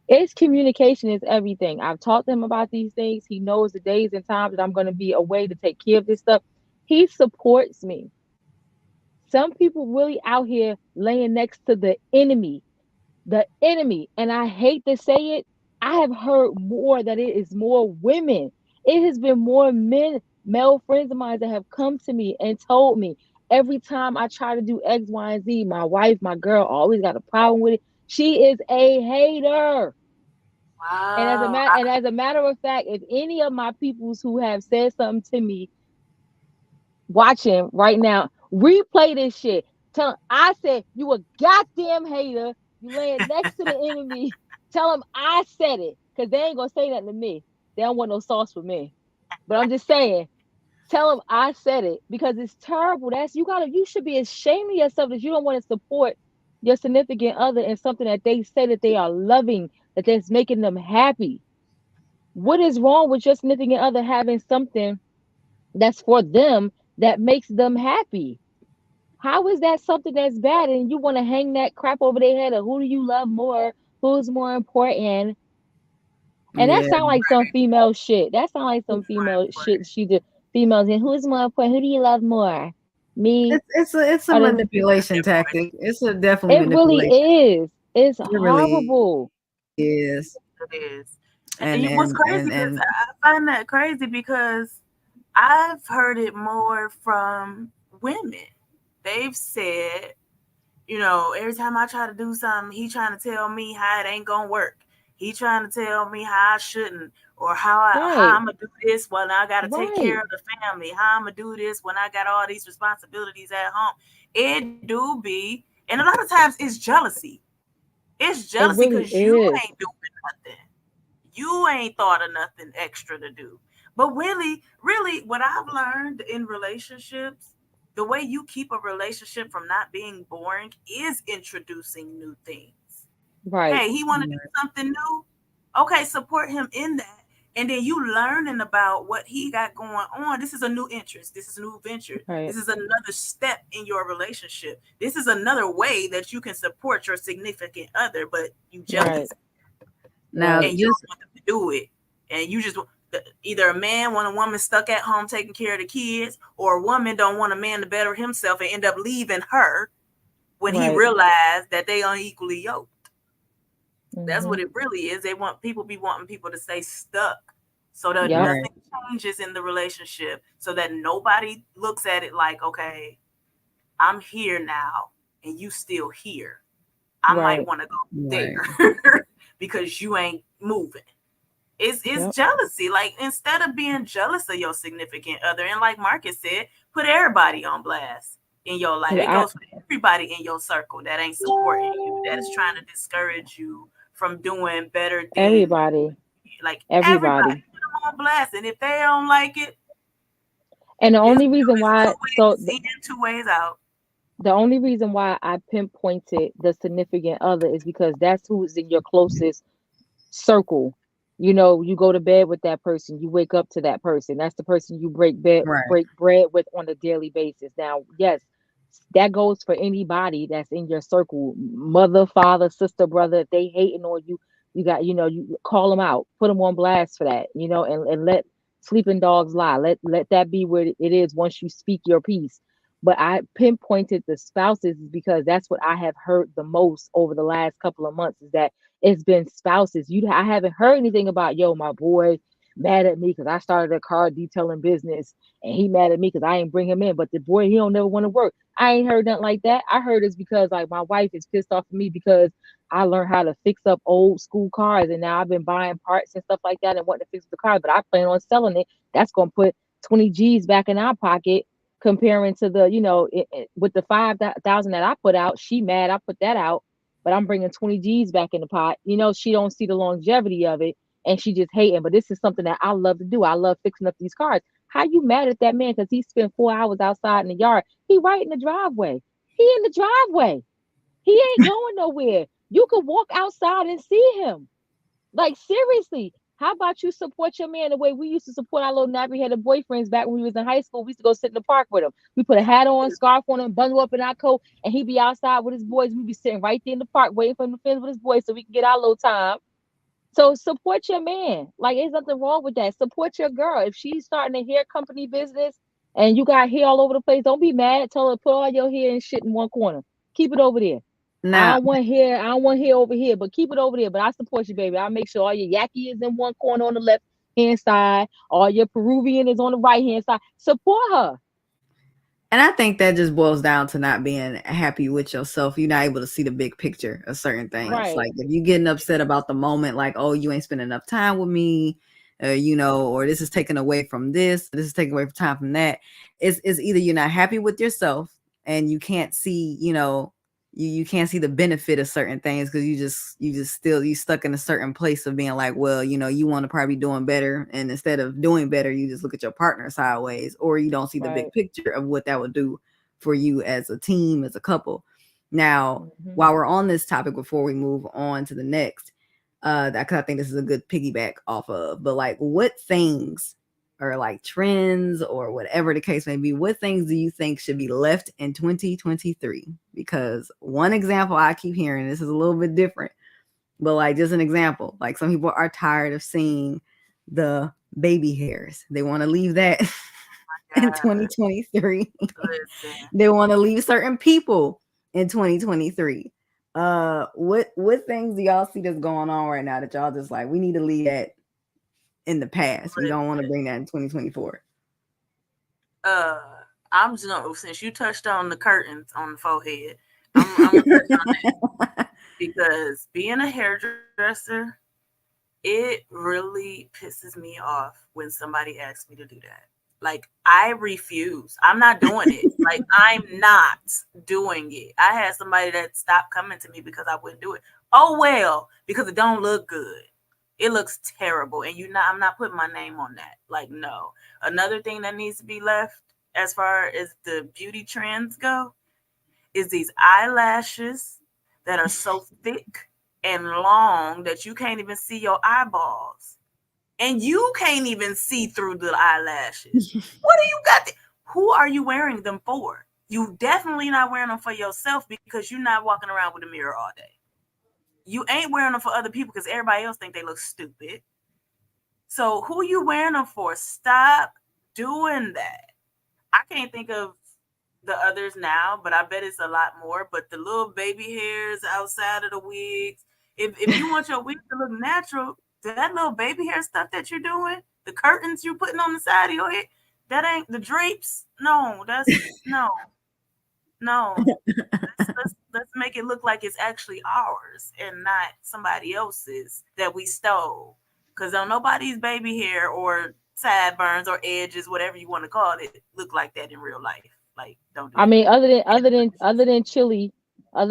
It's communication is everything. I've taught him about these things. He knows the days and times that I'm going to be away to take care of this stuff. He supports me. Some people really out here laying next to the enemy, the enemy. And I hate to say it, I have heard more that it is more women. It has been more men, male friends of mine that have come to me and told me every time I try to do X, Y, and Z, my wife, my girl always got a problem with it. She is a hater. Wow. And as a matter of fact, if any of my peoples who have said something to me watching right now, replay this shit. Tell 'em I said you a goddamn hater. You laying next to the enemy. Tell them I said it. Cause they ain't gonna say nothing to me. They don't want no sauce for me. But I'm just saying, tell them I said it because it's terrible. That's you should be ashamed of yourself that you don't want to support your significant other in something that they say that they are loving, that that's making them happy. What is wrong with your significant other having something that's for them that makes them happy? How is that something that's bad and you want to hang that crap over their head of who do you love more, who's more important? And that Yeah. sound like some female shit. That sound like some Who's more female shit. important? She did females and who's more important? Who do you love more? Me It's a or the manipulation Different. tactic. It's a definitely it really manipulation. is. It's It really horrible. is. It is. And And what's and crazy and is and I find that crazy because I've heard it more from women. They've said, every time I try to do something, he trying to tell me how it ain't gonna work. He trying to tell me how I shouldn't, or how Right. I'm gonna do this when I gotta take care Right. of the family. How I'm gonna do this when I got all these responsibilities at home. It do be, and a lot of times it's jealousy. It's It jealousy really because you is. ain't doing nothing. You ain't thought of nothing extra to do. But really, really, what I've learned in relationships, the way you keep a relationship from not being boring is introducing new things. Right. Hey, he want to do something new. Okay, support him in that. And then you learning about what he got going on. This is a new interest. This is a new venture. Right. This is another step in your relationship. This is another way that you can support your significant other, but you Right. jealous now and Right. you just don't want them to do it. And you just either a man want a woman stuck at home taking care of the kids, or a woman don't want a man to better himself and end up leaving her when he Right. realized that they unequally yoked. That's Mm-hmm. what it really is. They want people be wanting people to stay stuck so that Yep. right. nothing changes in the relationship, so that nobody looks at it like, okay, I'm here now and you still here. I might Right. want to go Right. there because you ain't moving. It's Yep. jealousy. Like, instead of being jealous of your significant other, and like Marcus said, put everybody on blast in your life. 'Cause It I goes for everybody in your circle that ain't supporting you, that is trying to discourage you from doing better things. everybody, Like, everybody, everybody. put them on blast, and if they don't like it, And the it's only reason why, two ways in, two ways out. the only reason why I pinpointed the significant other is because that's who's in your closest circle. You know, you go to bed with that person, you wake up to that person. That's the person you Right. break bread with on a daily basis. Now, yes, that goes for anybody that's in your circle, mother, father, sister, brother. If they hating on you, you got, you call them out, put them on blast for that, and let sleeping dogs lie. Let that be where it is once you speak your piece. But I pinpointed the spouses because that's what I have heard the most over the last couple of months, is that it's been spouses. I haven't heard anything about, yo, my boy mad at me because I started a car detailing business, and he mad at me because I ain't bring him in. But the boy, he don't never want to work. I ain't heard nothing like that. I heard it's because, like, my wife is pissed off at me because I learned how to fix up old school cars, and now I've been buying parts and stuff like that and wanting to fix the car, but I plan on selling it. That's gonna put 20 G's back in our pocket, comparing to the, with the 5,000 that I put out. She mad I put that out, but I'm bringing 20 G's back in the pot. She don't see the longevity of it, and she just hating. But this is something that I love to do. I love fixing up these cars. How you mad at that man because he spent 4 hours outside in the yard? He right in the driveway. He in the driveway. He ain't going nowhere. You could walk outside and see him. Like, seriously. How about you support your man the way we used to support our little nappy headed boyfriends back when we was in high school? We used to go sit in the park with him. We put a hat on, scarf on him, bundle up in our coat, and he'd be outside with his boys. We'd be sitting right there in the park waiting for him to finish with his boys so we can get our little time. So support your man. Like, there's nothing wrong with that. Support your girl. If she's starting a hair company business and you got hair all over the place, don't be mad. Tell her to put all your hair and shit in one corner. Keep it over there. I Now, don't want hair. I don't want hair over here, but keep it over there. But I support you, baby. I'll make sure all your yaki is in one corner on the left hand side. All your Peruvian is on the right hand side. Support her. and I think that just boils down to not being happy with yourself. You're not able to see the big picture of certain things. Right. Like, if you're getting upset about the moment, like, oh, you ain't spending enough time with me, or this is taken away from this is taken away from time from that. It's either you're not happy with yourself and you can't see, you can't see the benefit of certain things because you stuck in a certain place of being like, well, you want to probably be doing better, and instead of doing better, you just look at your partner sideways, or you don't see the big Right. picture of what that would do for you as a team, as a couple. Now, Mm-hmm. while we're on this topic, before we move on to the next, because I think this is a good piggyback off of, but like, what things, or like trends, or whatever the case may be, what things do you think should be left in 2023? Because one example I keep hearing, this is a little bit different, but like, just an example, like, some people are tired of seeing the baby hairs. They want to leave that in 2023. They want to leave certain people in 2023. What things do y'all see that's going on right now that y'all just like, we need to leave that in the past? We don't want to bring that in 2024. I'm just gonna, since you touched on the curtains on the forehead, I'm gonna touch on that because being a hairdresser, it really pisses me off when somebody asks me to do that. Like, I refuse. I'm not doing it. Like, I'm not doing it. I had somebody that stopped coming to me because I wouldn't do it. Oh well, because it don't look good. It looks terrible, and I'm not putting my name on that. Like, no. Another thing that needs to be left as far as the beauty trends go is these eyelashes that are so thick and long that you can't even see your eyeballs. And you can't even see through the eyelashes. What do you got? Who are you wearing them for? You definitely not wearing them for yourself because you're not walking around with a mirror all day. You ain't wearing them for other people because everybody else think they look stupid. So who you wearing them for? Stop doing that. I can't think of the others now, but I bet it's a lot more. But the little baby hairs outside of the wigs, if you want your wig to look natural, that little baby hair stuff that you're doing, the curtains you're putting on the side of your head, that ain't the drapes. No, that's no. Let's let's make it look like it's actually ours and not somebody else's that we stole. Because on nobody's baby hair or sideburns or edges, whatever you want to call it, look like that in real life. Like, don't do I that. mean, other than Chili from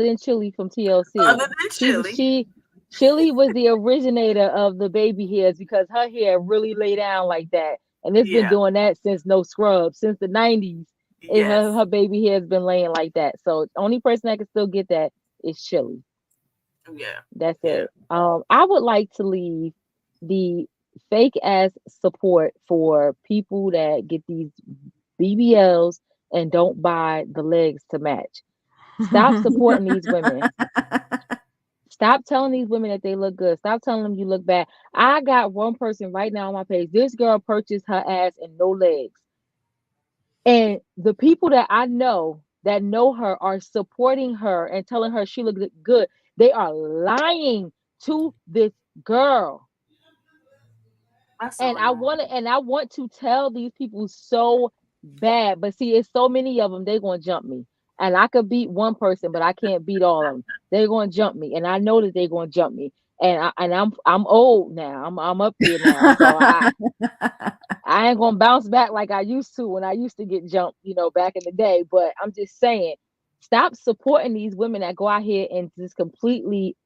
TLC, Other than she chili, she Chili was the originator of the baby hairs because her hair really lay down like that, and it's been yeah, doing that since no scrub since the 90s. And her yes, her baby hair has been laying like that. So the only person that can still get that is Chili. yeah, That's yeah. it. I would like to leave the fake ass support for people that get these BBLs and don't buy the legs to match. Stop supporting these women. Stop telling these women that they look good. Stop telling them you look bad. I got one person right now on my page. This girl purchased her ass and no legs. And the people that know her are supporting her and telling her she looks good. They are lying to this girl. That's so And I annoying. want to tell these people so bad, but see, it's so many of them. They're gonna jump me, and I could beat one person, but I can't beat all of them. They're gonna jump me, and I know that they're gonna jump me. And I'm old now. I'm up there now, so I ain't gonna bounce back like I used to when I used to get jumped, back in the day. But I'm just saying, stop supporting these women that go out here and just completely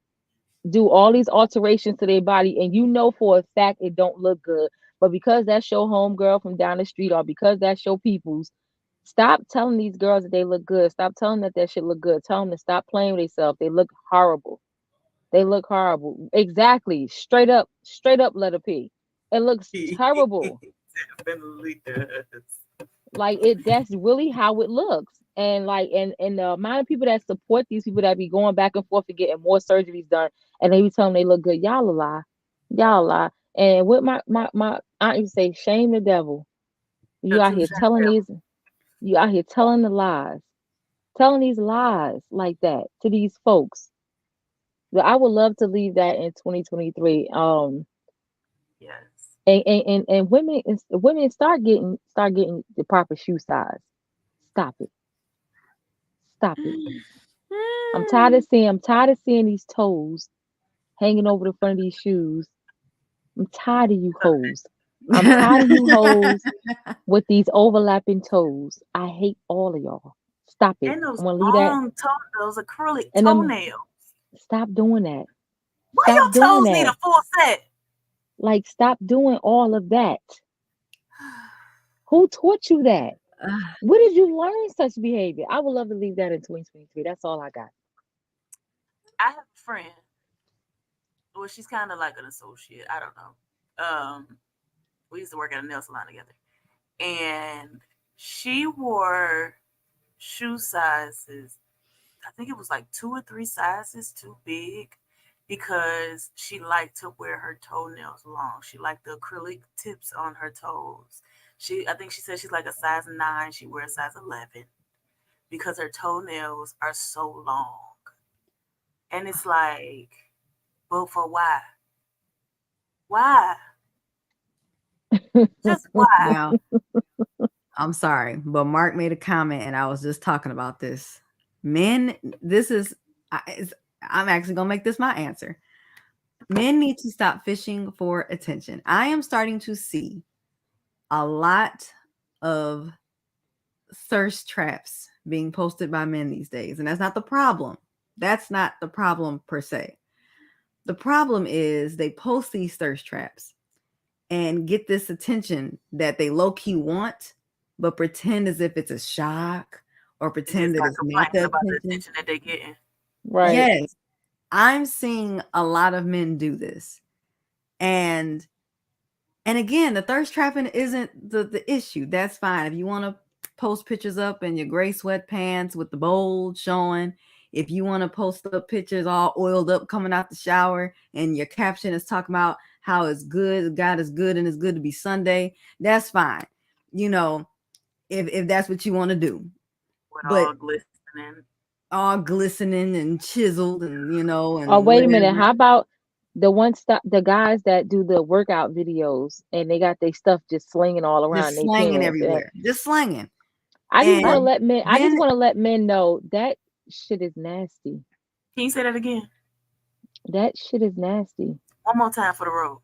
do all these alterations to their body, and you know for a fact it don't look good, but because that's your homegirl from down the street or because that's your people's, stop telling these girls that they look good. Stop telling them that that shit look good. Tell them to stop playing with themselves. They look horrible. They look horrible. Exactly. Straight up letter P. It looks terrible. Definitely does. Like it, that's really how it looks. And like and the amount of people that support these people that be going back and forth and getting more surgeries done, and they be telling them they look good. Y'all a lie. Y'all a lie. And what my aunt used to say, shame the devil. You The out two here cent telling bill. these, you out here telling the lies, telling these lies like that to these folks. But I would love to leave that in 2023. Yes. And women start getting the proper shoe size. Stop it. Stop it. I'm tired of seeing these toes hanging over the front of these shoes. I'm tired of you hoes. I'm tired of you hoes with these overlapping toes. I hate all of y'all. Stop it. And those I'm gonna leave that. long those acrylic And then toenails. stop doing that. Why Stop your doing toes need that. a full set? Like stop doing all of that. Who taught you that? Where did you learn such behavior? I would love to leave that in 2023. That's all I got. I have a friend. Well, she's kind of like an associate. I don't know. We used to work at a nail salon together, and she wore shoe sizes. I think it was like 2 or 3 sizes too big because she liked to wear her toenails long. She liked the acrylic tips on her toes. I think she said she's like a size 9. She wears size 11 because her toenails are so long. And it's like, well, for why? Why? Just why? Now, I'm sorry, but Mark made a comment, and I was just talking about this. Men, I'm actually gonna make this my answer. Men need to stop fishing for attention. I am starting to see a lot of thirst traps being posted by men these days, and that's not the problem. That's not the problem per se. The problem is they post these thirst traps and get this attention that they low-key want, but pretend as if it's a shock or And pretend just that start it's not complaining the about the attention. attention that they're getting. Right. Yes, I'm seeing a lot of men do this. And again, the thirst trapping isn't the issue. That's fine. If you want to post pictures up in your gray sweatpants with the bold showing, if you want to post up pictures all oiled up coming out the shower and your caption is talking about how it's good, God is good, and it's good to be Sunday, that's fine. If that's what you want to do. With But all glistening. all glistening and chiseled and Oh, and wait a minute. whatever. How about the guys that do the workout videos and they got their stuff just slinging all around Just their slanging pants? everywhere. Just slanging. I just want to And let men. I just then want to let men know that shit is nasty. Can you say that again? That shit is nasty. One more time for the road.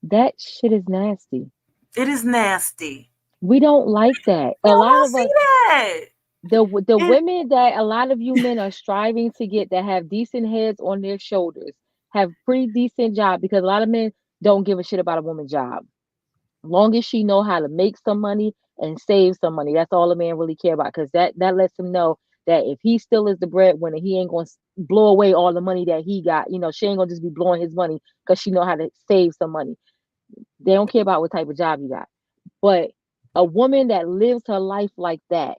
That shit is nasty. It is nasty. We don't like that. We A don't lot want to of us, see that. the And women that a lot of you men are striving to get that have decent heads on their shoulders, have pretty decent job, because a lot of men don't give a shit about a woman's job. Long as she know how to make some money and save some money, that's all a man really care about. Because that lets him know that if he still is the breadwinner, he ain't gonna blow away all the money that he got. You know, she ain't gonna just be blowing his money because she know how to save some money. They don't care about what type of job you got. But a woman that lives her life like that,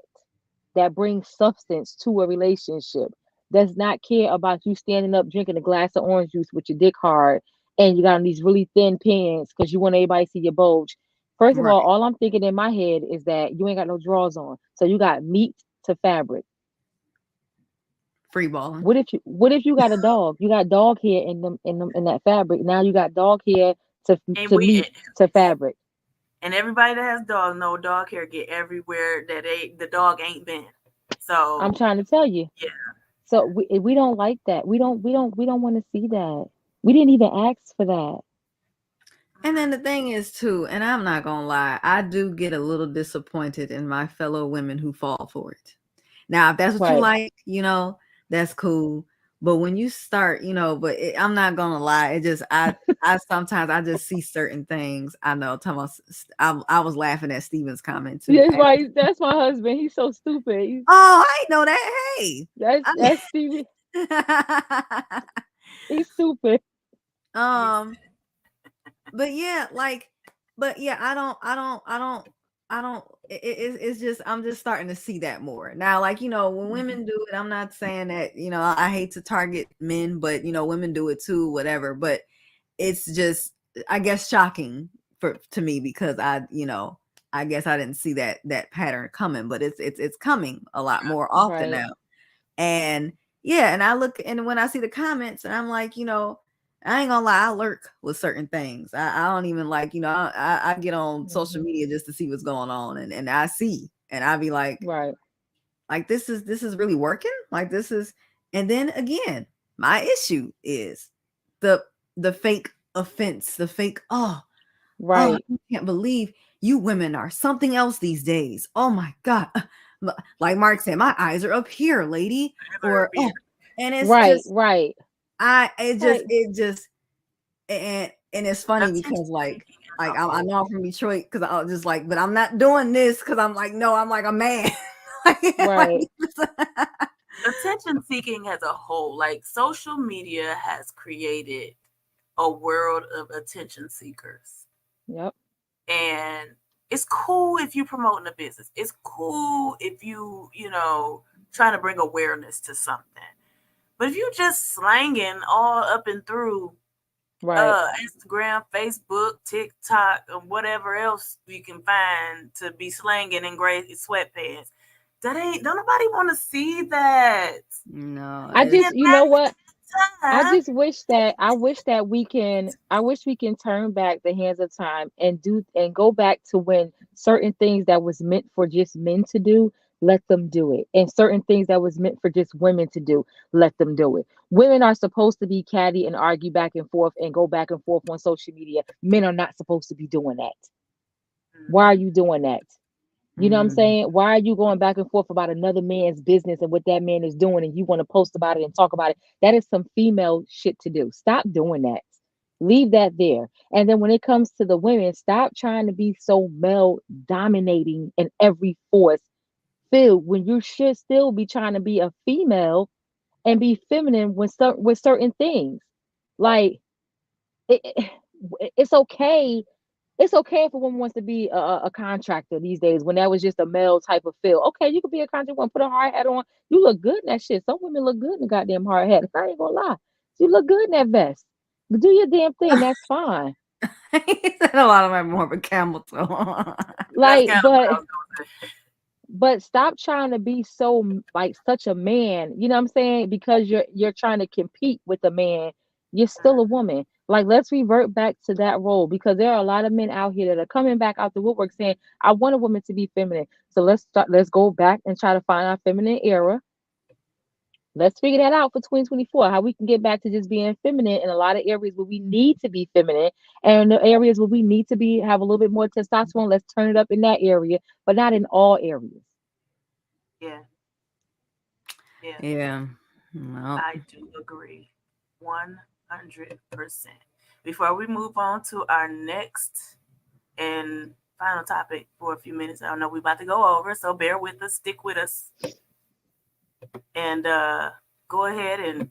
that brings substance to a relationship, does not care about you standing up drinking a glass of orange juice with your dick hard and you got on these really thin pants because you want everybody to see your bulge. First of right, all I'm thinking in my head is that you ain't got no drawers on. So you got meat to fabric. free balling. What if you got a dog? You got dog hair in that fabric. Now you got dog hair And to we meat to fabric. and everybody that has dogs know dog hair get everywhere that the dog ain't been. I'm So trying to tell you. yeah. So we don't like that. We don't want to see that. We didn't even ask for that. And then the thing is too, and I'm not gonna lie, I do get a little disappointed in my fellow women who fall for it. Now, if that's what you Right. like, that's cool. But when you start, I'm not gonna lie, it just I sometimes I just see certain things. I know, Thomas. I was laughing at Steven's comment too. Yes, right. That's my husband. He's so stupid. Oh, I ain't know that. Hey, That's Stevie. I, He's stupid. um, but yeah, I don't. It's just I'm just starting to see that more now. Like when women do it, I'm not saying that I hate to target men, but women do it too, whatever. But it's just I guess shocking to me because I guess I didn't see that pattern coming, but it's coming a lot more often Right. now. And yeah, and I look and when I see the comments and I'm like, I ain't gonna lie, I lurk with certain things. I don't even like, I get on social Hmm. media just to see what's going on and I see and I be Right. like this is really working? Like this is and then again, my issue is the the fake offense, the fake, Right. I can't believe you women are something else these days. Oh my God. Like Mark said, my eyes are up here, lady. Or and it's Right. just Right. Like, it just and it's funny Attention because like seeking as like a I whole. know I'm from Detroit because I was just like, but I'm not doing this because I'm like, no, I'm like a man. right. Attention seeking as a whole, like social media has created a world of attention seekers. Yep. And it's cool if you promoting a business. It's cool if trying to bring awareness to something. But if you just slanging all up and through Right. Instagram, Facebook, TikTok, or whatever else you can find to be slanging in gray sweatpants, don't nobody want to see that. No, I And just, you know what? I time, just wish that I wish we can turn back the hands of time and go back to when certain things that was meant for just men to do, let them do it. And certain things that was meant for just women to do, let them do it. Women are supposed to be catty and argue back and forth and go back and forth on social media. Men are not supposed to be doing that. Why are you doing that? You know what I'm mm, saying? Why are you going back and forth about another man's business and what that man is doing and you want to post about it and talk about it? That is some female shit to do. Stop doing that. Leave that there. And then when it comes to the women, stop trying to be so male dominating in every force field when you should still be trying to be a female and be feminine with certain things. Like it, it's okay. It's okay if a woman wants to be a contractor these days when that was just a male type of field. Okay, you could be a contractor, want to put a hard hat on. You look good in that shit. Some women look good in the goddamn hard hat. I ain't gonna lie. You look good in that vest. Do your damn thing. That's fine. he said a lot of my more of a camel toe. that's Like, kind of what but I was going to say. but stop trying to be so like such a man, you know what I'm saying, because you're trying to compete with a man. You're still a woman. Like, let's revert back to that role, because there are a lot of men out here that are coming back out the woodwork saying, I want a woman to be feminine. So let's go back and try to find our feminine era. Let's figure that out for 2024. How we can get back to just being feminine in a lot of areas where we need to be feminine, and in the areas where we need to be have a little bit more testosterone. Let's turn it up in that area, but not in all areas. Yeah, yeah, Yeah. Well, I do agree, 100%. Before we move on to our next and final topic for a few minutes, I know we're about to go over, so bear with us, stick with us, and go ahead and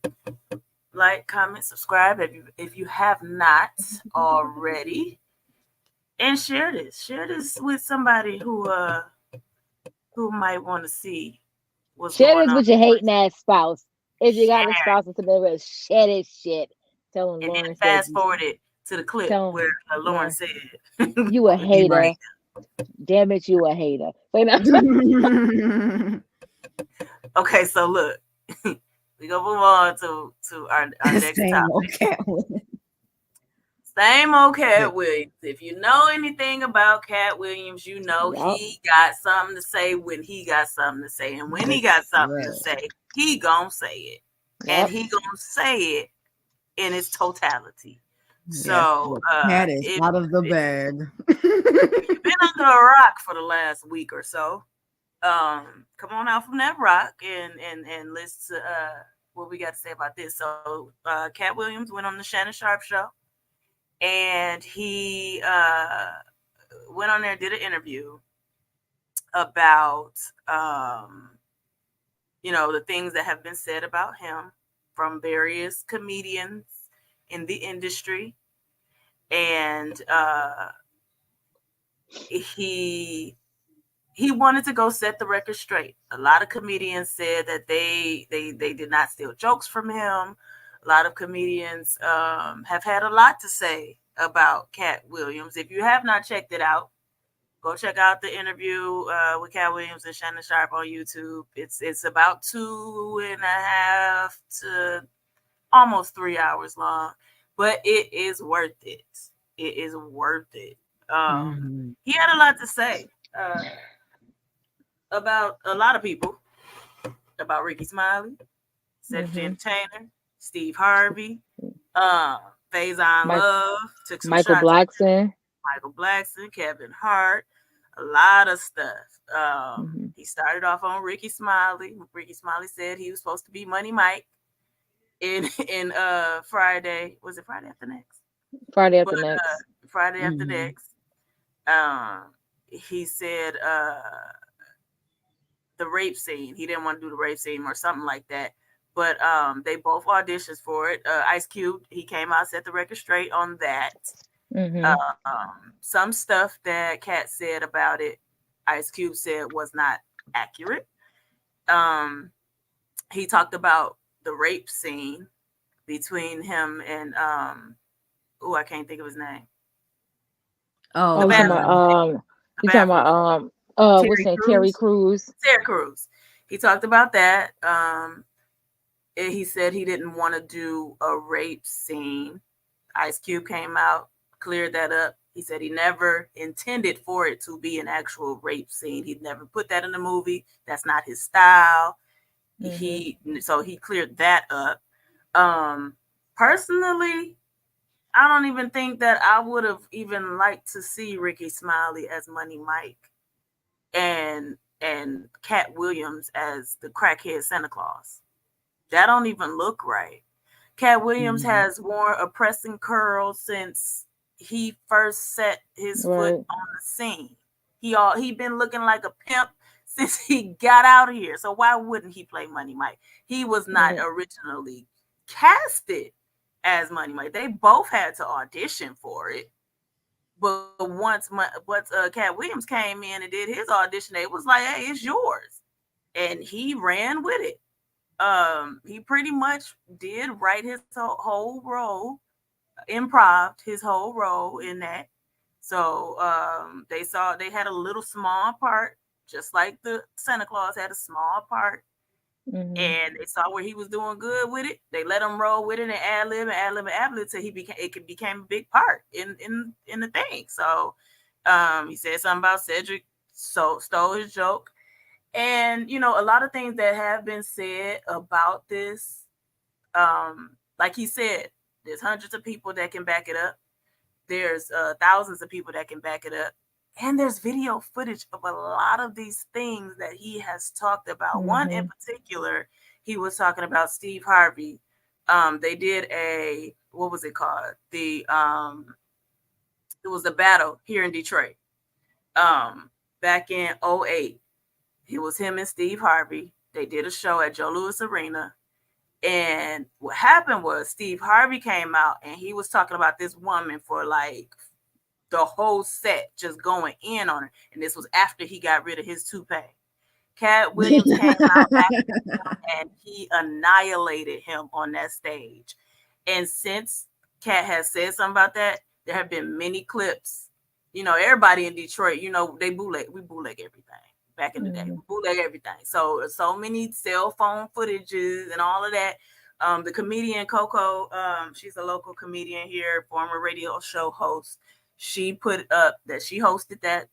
like, comment, subscribe if you have not already, and share this. Share this with somebody who might want to see what's Share going this on. with your hating ass spouse. If you got a Share, spouse that's in there, share this shit. Tell him and then Lauren said fast forward it to the clip tell where him Lauren Lauren, said, you a you're right. hater. Damn it, you a hater. Wait, no. "Okay, so look, we gonna move on to our next Same topic. old cat woman. Same old Cat Williams. If you know anything about Cat Williams, you know Yup. he got something to say when he got something to say. And when he got something to say, he gonna say it. And Yup. he gonna say it in its totality. Yes, So the cat is out of the bag. if you've been under a rock for the last week or so, come on out from that rock and listen to what we got to say about this. So Cat Williams went on the Shannon Sharp show, and he went on there and did an interview about the things that have been said about him from various comedians in the industry. And he wanted to go set the record straight. A lot of comedians said that they did not steal jokes from him. A lot of comedians have had a lot to say about Cat Williams. If you have not checked it out, go check out the interview with Cat Williams and Shannon Sharp on YouTube. It's about 2.5 to almost 3 hours long, but it is worth it. It is worth it. He had a lot to say about a lot of people, about Ricky Smiley, Cedric the Entertainer, Steve Harvey, Faison Love, took some Michael shots at Blackson. Michael Blackson, Kevin Hart, a lot of stuff. He started off on Ricky Smiley. Ricky Smiley said he was supposed to be Money Mike in Friday. Was it Friday After Next? Friday After Next. Friday After Next. He said the rape scene. He didn't want to do the rape scene or something like that. But they both auditioned for it. Ice Cube, he came out, set the record straight on that. Some stuff that Cat said about it, Ice Cube said was not accurate. He talked about the rape scene between him and I can't think of his name. Oh, you talking about what's name? Terry Crews. Terry Crews. He talked about that. He said he didn't want to do a rape scene. Ice Cube came out, cleared that up. He said he never intended for it to be an actual rape scene. He'd never put that in the movie. That's not his style. So he cleared that up. Personally, I don't even think that I would have even liked to see Ricky Smiley as Money Mike and Cat Williams as the crackhead Santa Claus. That don't even look right. Cat Williams has worn a pressing curl since he first set his foot on the scene. He been looking like a pimp since he got out of here. So why wouldn't he play Money Mike? He was not originally casted as Money Mike. They both had to audition for it. But once Cat Williams came in and did his audition, it was like, hey, it's yours. And he ran with it. He pretty much did write his whole role, improved his whole role in that. So they had a little small part, just like the Santa Claus had a small part. And they saw where he was doing good with it. They let him roll with it and ad lib till it became a big part in the thing. So he said something about Cedric stole his joke. And, you know, a lot of things that have been said about this, like he said, there's hundreds of people that can back it up. There's thousands of people that can back it up. And there's video footage of a lot of these things that he has talked about. One in particular, he was talking about Steve Harvey. They did what was it called? It was a battle here in Detroit. Back in 2008. It was him and Steve Harvey. They did a show at Joe Louis Arena. And what happened was Steve Harvey came out and he was talking about this woman for like the whole set, just going in on her. And this was after he got rid of his toupee. Katt Williams came out back and he annihilated him on that stage. And since Katt has said something about that, there have been many clips. You know, everybody in Detroit, you know, we bootleg everything. Back in the day, bootleg everything. So many cell phone footages and all of that. The comedian Coco, she's a local comedian here, former radio show host. She put up that she hosted that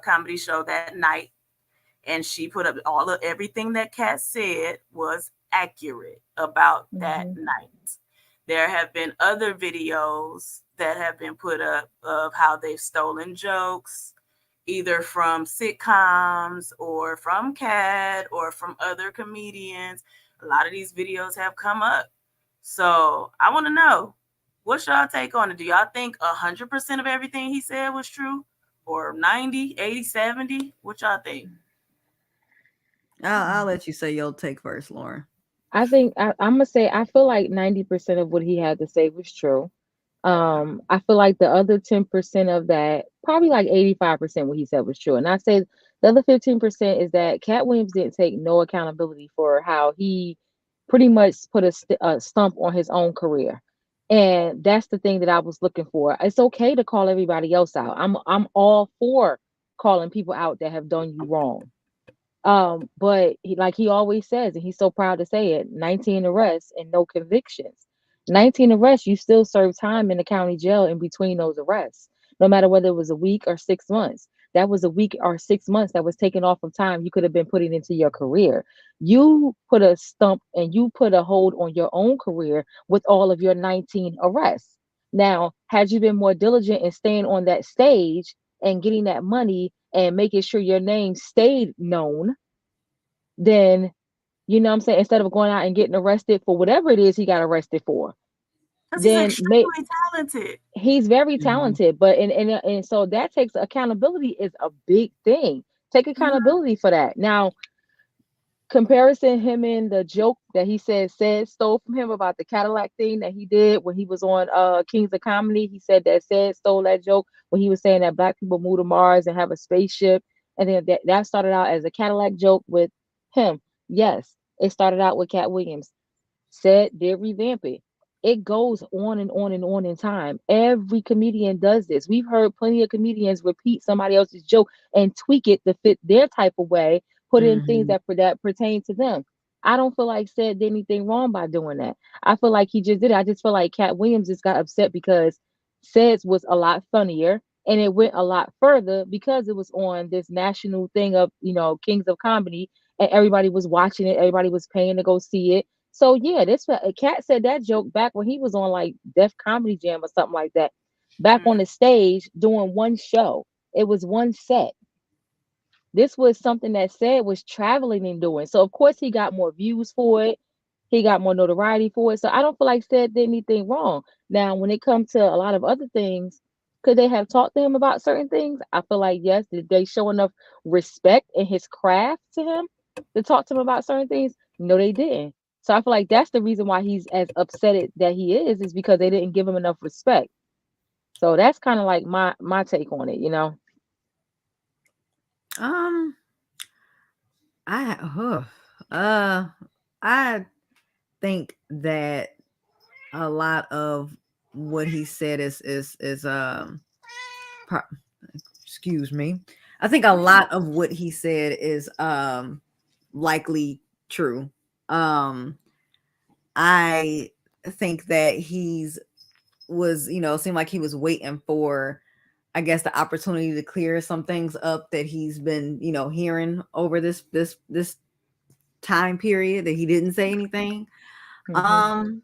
comedy show that night, and she put up everything that Katt said was accurate about that night. There have been other videos that have been put up of how they've stolen jokes, either from sitcoms or from Katt or from other comedians. A lot of these videos have come up. So I want to know, what's y'all take on it? Do y'all think 100% of everything he said was true? Or 90, 80, 70? What y'all think? I'll let you say your take first, Lauren. I think I'm gonna say I feel like 90% of what he had to say was true. I feel like the other 10% of that, probably like 85% what he said was true. And I say the other 15% is that Katt Williams didn't take no accountability for how he pretty much put a stump on his own career. And that's the thing that I was looking for. It's okay to call everybody else out. I'm all for calling people out that have done you wrong. But he always says, and he's so proud to say it, 19 arrests and no convictions. 19 arrests, you still serve time in the county jail in between those arrests, no matter whether it was a week or 6 months. That was a week or 6 months that was taken off of time you could have been putting into your career. You put a stump and you put a hold on your own career with all of your 19 arrests. Now, had you been more diligent in staying on that stage and getting that money and making sure your name stayed known, then, you know what I'm saying, instead of going out and getting arrested for whatever it is he got arrested for, Because he's then extremely talented. he's very talented. But and so that takes accountability is a big thing. Take accountability for that. Now, comparison him and the joke that he said stole from him about the Cadillac thing that he did when he was on Kings of Comedy. He said that said stole that joke when he was saying that black people move to Mars and have a spaceship, and then that started out as a Cadillac joke with him. Yes, it started out with Katt Williams. Said did revamp it. It goes on and on and on in time. Every comedian does this. We've heard plenty of comedians repeat somebody else's joke and tweak it to fit their type of way, put in things that pertain to them. I don't feel like said did anything wrong by doing that. I feel like he just did it. I just feel like Katt Williams just got upset because says was a lot funnier and it went a lot further because it was on this national thing of, Kings of Comedy, and everybody was watching it, everybody was paying to go see it. So yeah, this Katt said that joke back when he was on like Def Comedy Jam or something like that, back on the stage doing one show. It was one set. This was something that said was traveling and doing. So of course he got more views for it. He got more notoriety for it. So I don't feel like said did anything wrong. Now, when it comes to a lot of other things, could they have talked to him about certain things? I feel like yes. Did they show enough respect in his craft to him to talk to him about certain things? No, they didn't. So I feel like that's the reason why he's as upset that he is because they didn't give him enough respect. So that's kind of like my take on it, I think that a lot of what he said is excuse me. I think a lot of what he said is likely true. I think that seemed like he was waiting for I guess, the opportunity to clear some things up that he's been, hearing over this time period that he didn't say anything. Mhm.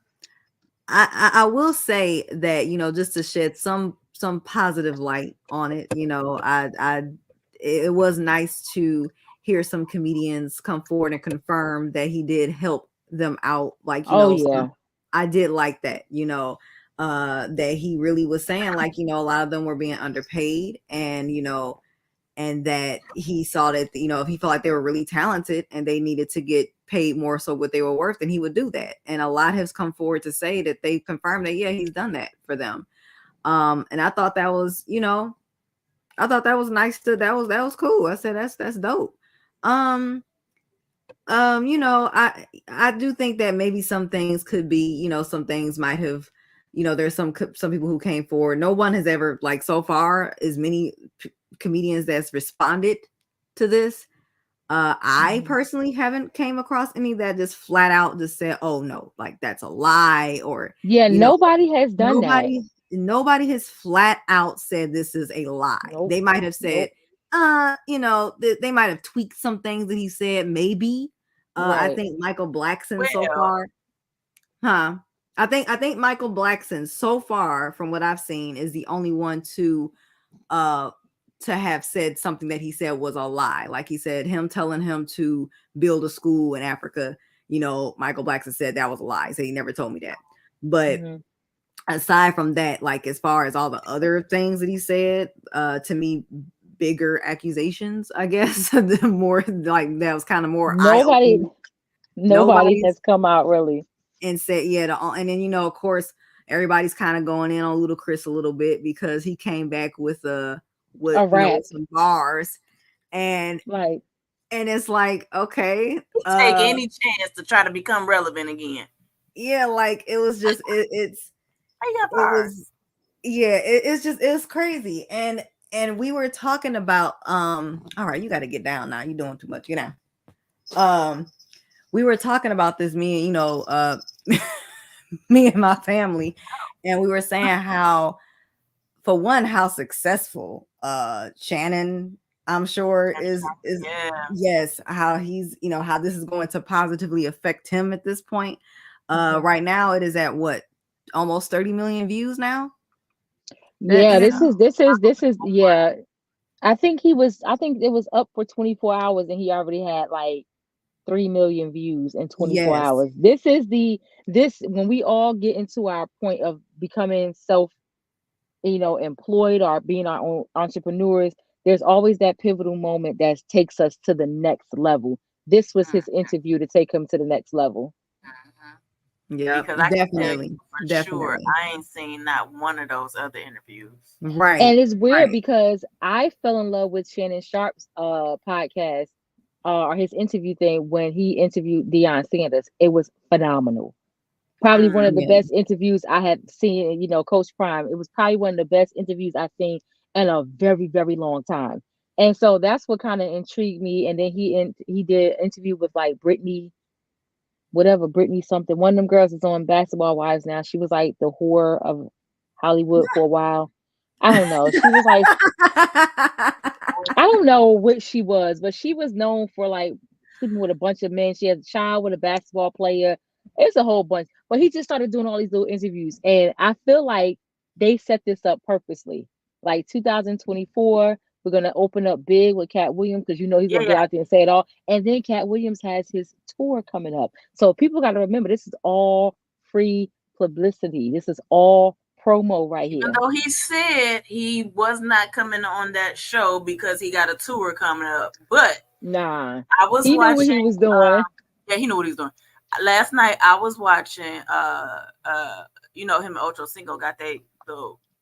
I will say that, just to shed some positive light on it, it was nice to hear some comedians come forward and confirm that he did help them out. Like, Oh so yeah. I did like that, that he really was saying, like, a lot of them were being underpaid, and and that he saw that, if he felt like they were really talented and they needed to get paid more so what they were worth, then he would do that. And a lot has come forward to say that they confirmed that, yeah, he's done that for them. And I thought that was, nice that was cool. I said, that's dope. I do think that maybe some things could be, some things might have, there's some people who came forward. No one has ever, like, so far, as many comedians that's responded to this. I personally haven't came across any that just flat out just said, "Oh no, like that's a lie," or Yeah, nobody has done that. nobody has flat out said this is a lie. Nope. They might have said, they might have tweaked some things that he said, maybe. I think Michael Blackson so far, I think Michael Blackson so far, from what I've seen, is the only one to have said something that he said was a lie. Like he said, him telling him to build a school in Africa, Michael Blackson said that was a lie. So he never told me that. But aside from that, like, as far as all the other things that he said, to me, bigger accusations, I guess, the more, like, that was kind of more nobody has come out really and said, yeah, and then, of course, everybody's kind of going in on Ludacris a little bit because he came back with with some bars, and it's like, okay, take any chance to try to become relevant again. Yeah, like, it was just it's crazy. And we were talking about all right, you got to get down now. You're doing too much. Get down. We were talking about this, me and my family, and we were saying how, for one, how successful Shannon, I'm sure, is yes, how he's, how this is going to positively affect him at this point. Right now it is at what, almost 30 million views now. Yeah, this is yeah. I think it was up for 24 hours and he already had like 3 million views in 24 hours. This when we all get into our point of becoming employed or being our own entrepreneurs, there's always that pivotal moment that takes us to the next level. This was his interview to take him to the next level. Yeah, definitely. Sure, I ain't seen not one of those other interviews. Right. And it's weird because I fell in love with Shannon Sharp's podcast or his interview thing when he interviewed Deion Sanders. It was phenomenal. Probably one of the best interviews I had seen, Coach Prime. It was probably one of the best interviews I've seen in a very, very long time. And so that's what kind of intrigued me. And then he did an interview with like Brittany something. One of them girls is on Basketball Wives now. She was like the whore of Hollywood for a while. I don't know. She was like, I don't know what she was, but she was known for like sleeping with a bunch of men. She had a child with a basketball player. It's a whole bunch. But he just started doing all these little interviews. And I feel like they set this up purposely. Like 2024, we're going to open up big with Cat Williams because he's going to get out there and say it all. And then Cat Williams has his tour coming up. So people got to remember, this is all free publicity. This is all promo right here. Even though he said he was not coming on that show because he got a tour coming up. But nah, I was watching. Knew what he was doing. He knew what he was doing. Last night I was watching him and Ocho Cinco got the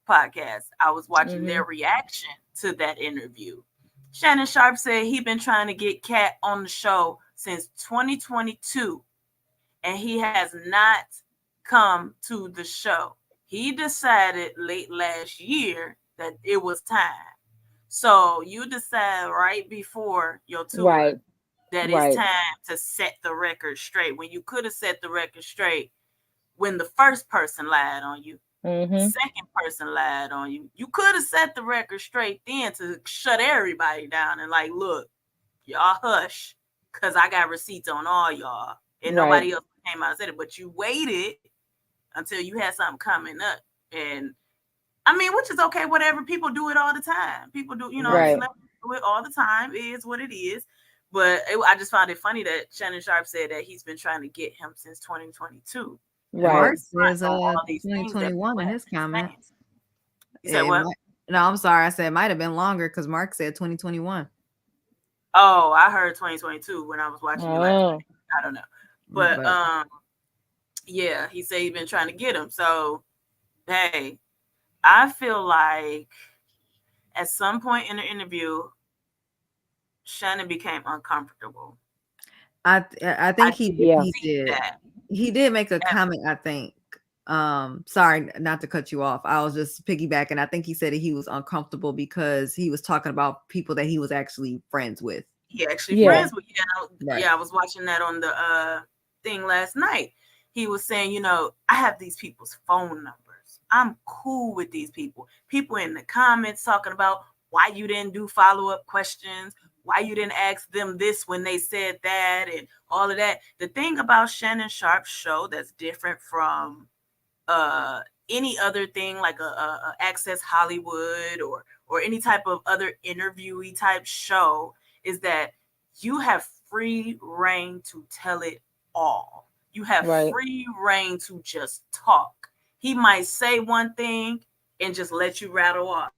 podcast. I was watching their reaction to that interview. Shannon Sharp said he'd been trying to get Cat on the show since 2022 and he has not come to the show. He decided late last year that it was time. So you decide right before your tour that it's time to set the record straight. When you could have set the record straight when the first person lied on you. Second person lied on you. You could have set the record straight then to shut everybody down and like, look, y'all hush, because I got receipts on all y'all. And nobody else came out and said it. But you waited until you had something coming up. And I mean, which is okay, whatever. People do it all the time. People do, do it all the time. It is what it is. But I just found it funny that Shannon Sharp said that he's been trying to get him since 2022. Mark says 2021 in his comments. You said what? No, I'm sorry. I said it might have been longer because Mark said 2021. Oh, I heard 2022 when I was watching you last night. I don't know. But yeah, he said he's been trying to get him. So, hey, I feel like at some point in the interview, Shannon became uncomfortable. I think he did. That. He did make a comment, I think. Sorry not to cut you off. I was just piggybacking. I think he said that he was uncomfortable because he was talking about people that he was actually friends with. He actually friends with. Yeah, I was watching that on the thing last night. He was saying, I have these people's phone numbers. I'm cool with these people. People in the comments talking about why you didn't do follow-up questions, why you didn't ask them this when they said that, and all of that. The thing about Shannon Sharp's show that's different from any other thing like a Access Hollywood or any type of other interviewee type show is that you have free reign to tell it all. You have free reign to just talk. He might say one thing and just let you rattle off.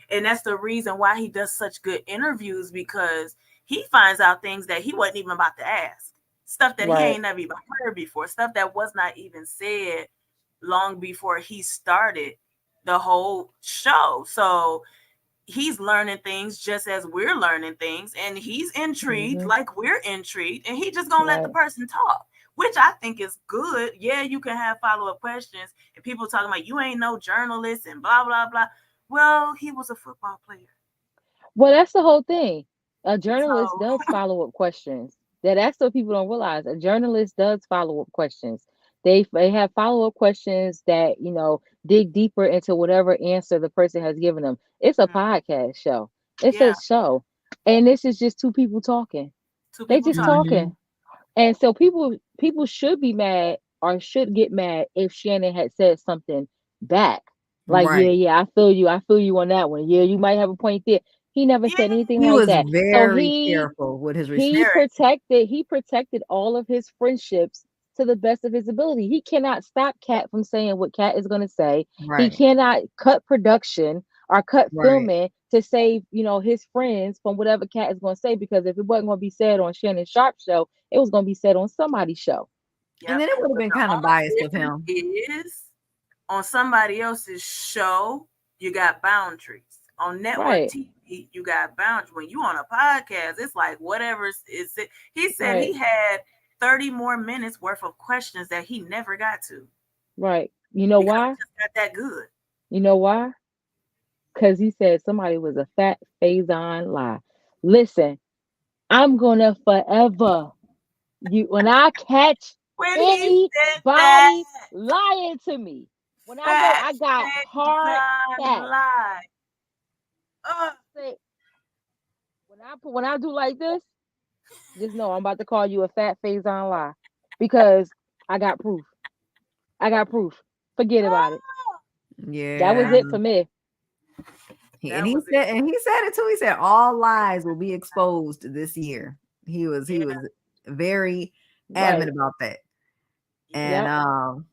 And that's the reason why he does such good interviews, because he finds out things that he wasn't even about to ask. Stuff that he ain't never even heard before. Stuff that was not even said long before he started the whole show. So he's learning things just as we're learning things. And he's intrigued like we're intrigued. And he just gonna let the person talk, which I think is good. Yeah, you can have follow-up questions. And people talking about you ain't no journalist and blah, blah, blah. Well, he was a football player. Well, that's the whole thing. A journalist does follow-up questions. That's what people don't realize. A journalist does follow-up questions. They have follow-up questions that, dig deeper into whatever answer the person has given them. It's a podcast show. It's a show. And this is just two people talking. They just talking. And so people should be mad or should get mad if Shannon had said something back. Like, I feel you on that one. Yeah, you might have a point there. He never said anything like that. He was very careful with his response. He protected all of his friendships to the best of his ability. He cannot stop Kat from saying what Kat is going to say. He cannot cut production or cut filming to save, his friends from whatever Kat is going to say, because if it wasn't going to be said on Shannon Sharp's show, it was going to be said on somebody's show. Yep. And then it would have been kind of biased with him. On somebody else's show, you got boundaries. On network TV, you got boundaries. When you on a podcast, it's like whatever is it. He said he had 30 more minutes worth of questions that he never got to. Right. You know why? He just got that good. You know why? Because he said somebody was a fat Faison lie. Listen, I'm gonna forever when I catch anybody lying to me. When I got hard facts. When I do like this, just know I'm about to call you a fat Faison lie, because I got proof. Forget about it. Yeah, that was it for me. He said it too. He said all lies will be exposed this year. He was very adamant about that. And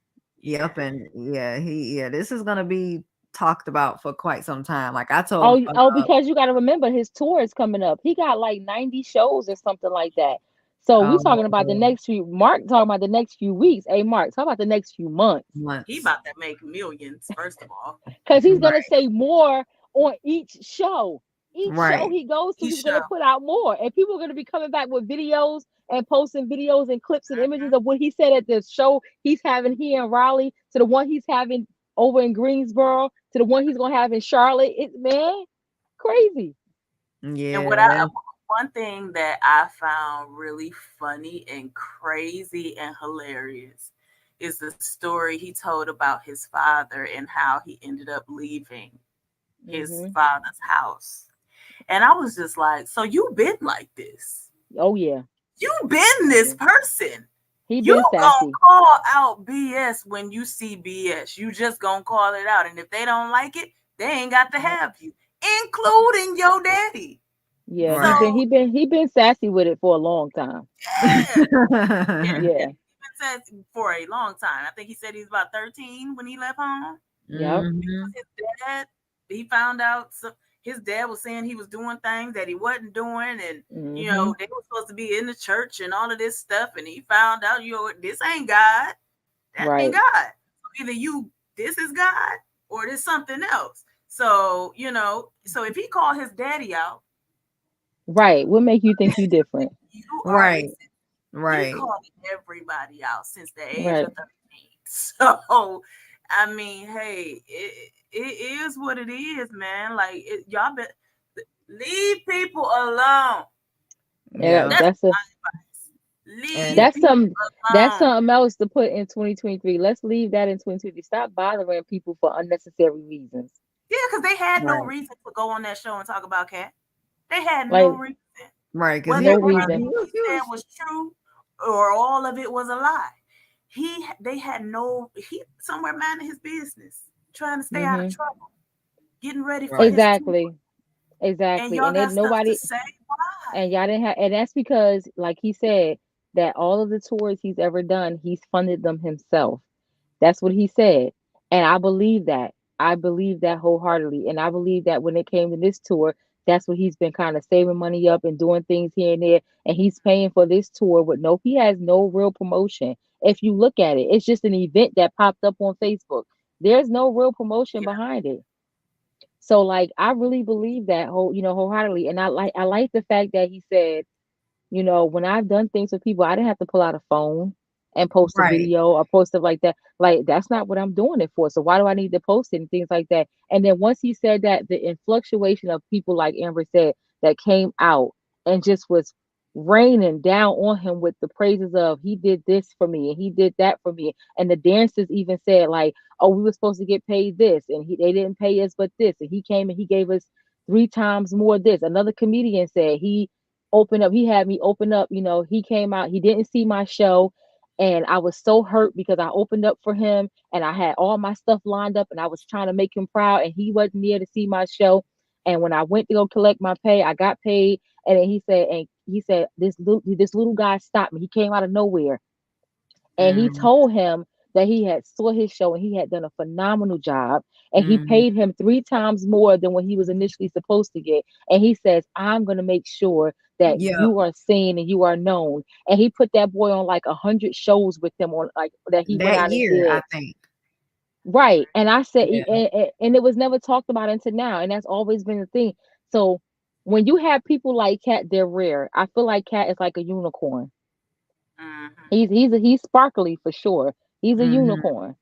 this is gonna be talked about for quite some time. Like I told because you got to remember his tour is coming up. He got like 90 shows or something like that. So we talking about the next few. Mark talking about the next few weeks. Hey, Mark, talk about the next few months. He about to make millions, first of all, because he's gonna say more on each show. Each show he goes to, he's gonna put out more, and people are gonna be coming back with videos and posting videos and clips and images of what he said at the show he's having here in Raleigh, to the one he's having over in Greensboro, to the one he's gonna have in Charlotte. It's crazy. Yeah. And one thing that I found really funny and crazy and hilarious is the story he told about his father and how he ended up leaving his father's house. And I was just like, so you been like this. Oh yeah. You been this person. He You been gonna sassy. call out BS when you see BS. You just gonna call it out. And if they don't like it, they ain't got to have you, including your daddy. Yeah, Right. he been sassy with it for a long time. Yeah. Yeah. He's been sassy for a long time. I think he said he was about 13 when he left home. Yep. His dad, he found out his dad was saying he was doing things that he wasn't doing, and you know, they were supposed to be in the church and all of this stuff, and he found out, you know, this ain't God. That ain't Right. God. So either this is God or this something else. So, you know, so if he called his daddy out, Right. What make you think you different? you are Right. exempt. He Right. called everybody out since the age Right. of 13. So, I mean, hey, it is what it is, man. Like, y'all better leave people alone. Yeah, Yeah. That's that's a my advice. Leave And people that's alone. something else to put in 2023. Let's leave that in 2023. Stop bothering people for unnecessary reasons. Yeah, because they had no right. reason to go on that show and talk about Cat. They had Like, no reason. Right. Because Whether no everything reason. he said was true or all of it was a lie. They had no, he somewhere minding his business, trying to stay out of trouble, getting ready for right. his tour. Exactly. And Exactly. y'all And got it stuff to nobody say. Why? and y'all didn't have, and that's because, like he said, that all of the tours he's ever done, he's funded them himself. That's what he said. And I believe that. I believe that wholeheartedly. And I believe that when it came to this tour, that's what he's been kind of saving money up and doing things here and there. And he's paying for this tour with he has no real promotion. If you look at it, it's just an event that popped up on Facebook. There's no real promotion Yeah, behind it. So like I really believe that wholeheartedly. And I like the fact that he said, when I've done things with people, I didn't have to pull out a phone and post a Right. video or post stuff like that. Like that's not what I'm doing it for. So why do I need to post it and things like that? And then once he said that, the influctuation of people, like Amber said, that came out and just was raining down on him with the praises of he did this for me and he did that for me. And the dancers even said like, oh, we were supposed to get paid this and they didn't pay us but this. And he came and he gave us 3 times more this. Another comedian said he had me open up, he came out, he didn't see my show, and I was so hurt because I opened up for him and I had all my stuff lined up and I was trying to make him proud and he wasn't there to see my show. And when I went to go collect my pay, I got paid. And then he said this little guy stopped me. He came out of nowhere and he Mm-hmm. told him that he had saw his show and he had done a phenomenal job and he Mm-hmm. paid him 3 times more than what he was initially supposed to get. And he says, I'm going to make sure that Yep. you are seen and you are known. And he put that boy on like 100 shows with him on like that he went That out and year, I did. think. Right. And I said, Yeah. and it was never talked about until now. And that's always been the thing. So when you have people like Cat, they're rare. I feel like Cat is like a unicorn. Mm-hmm. He's sparkly for sure. He's a Mm-hmm. unicorn.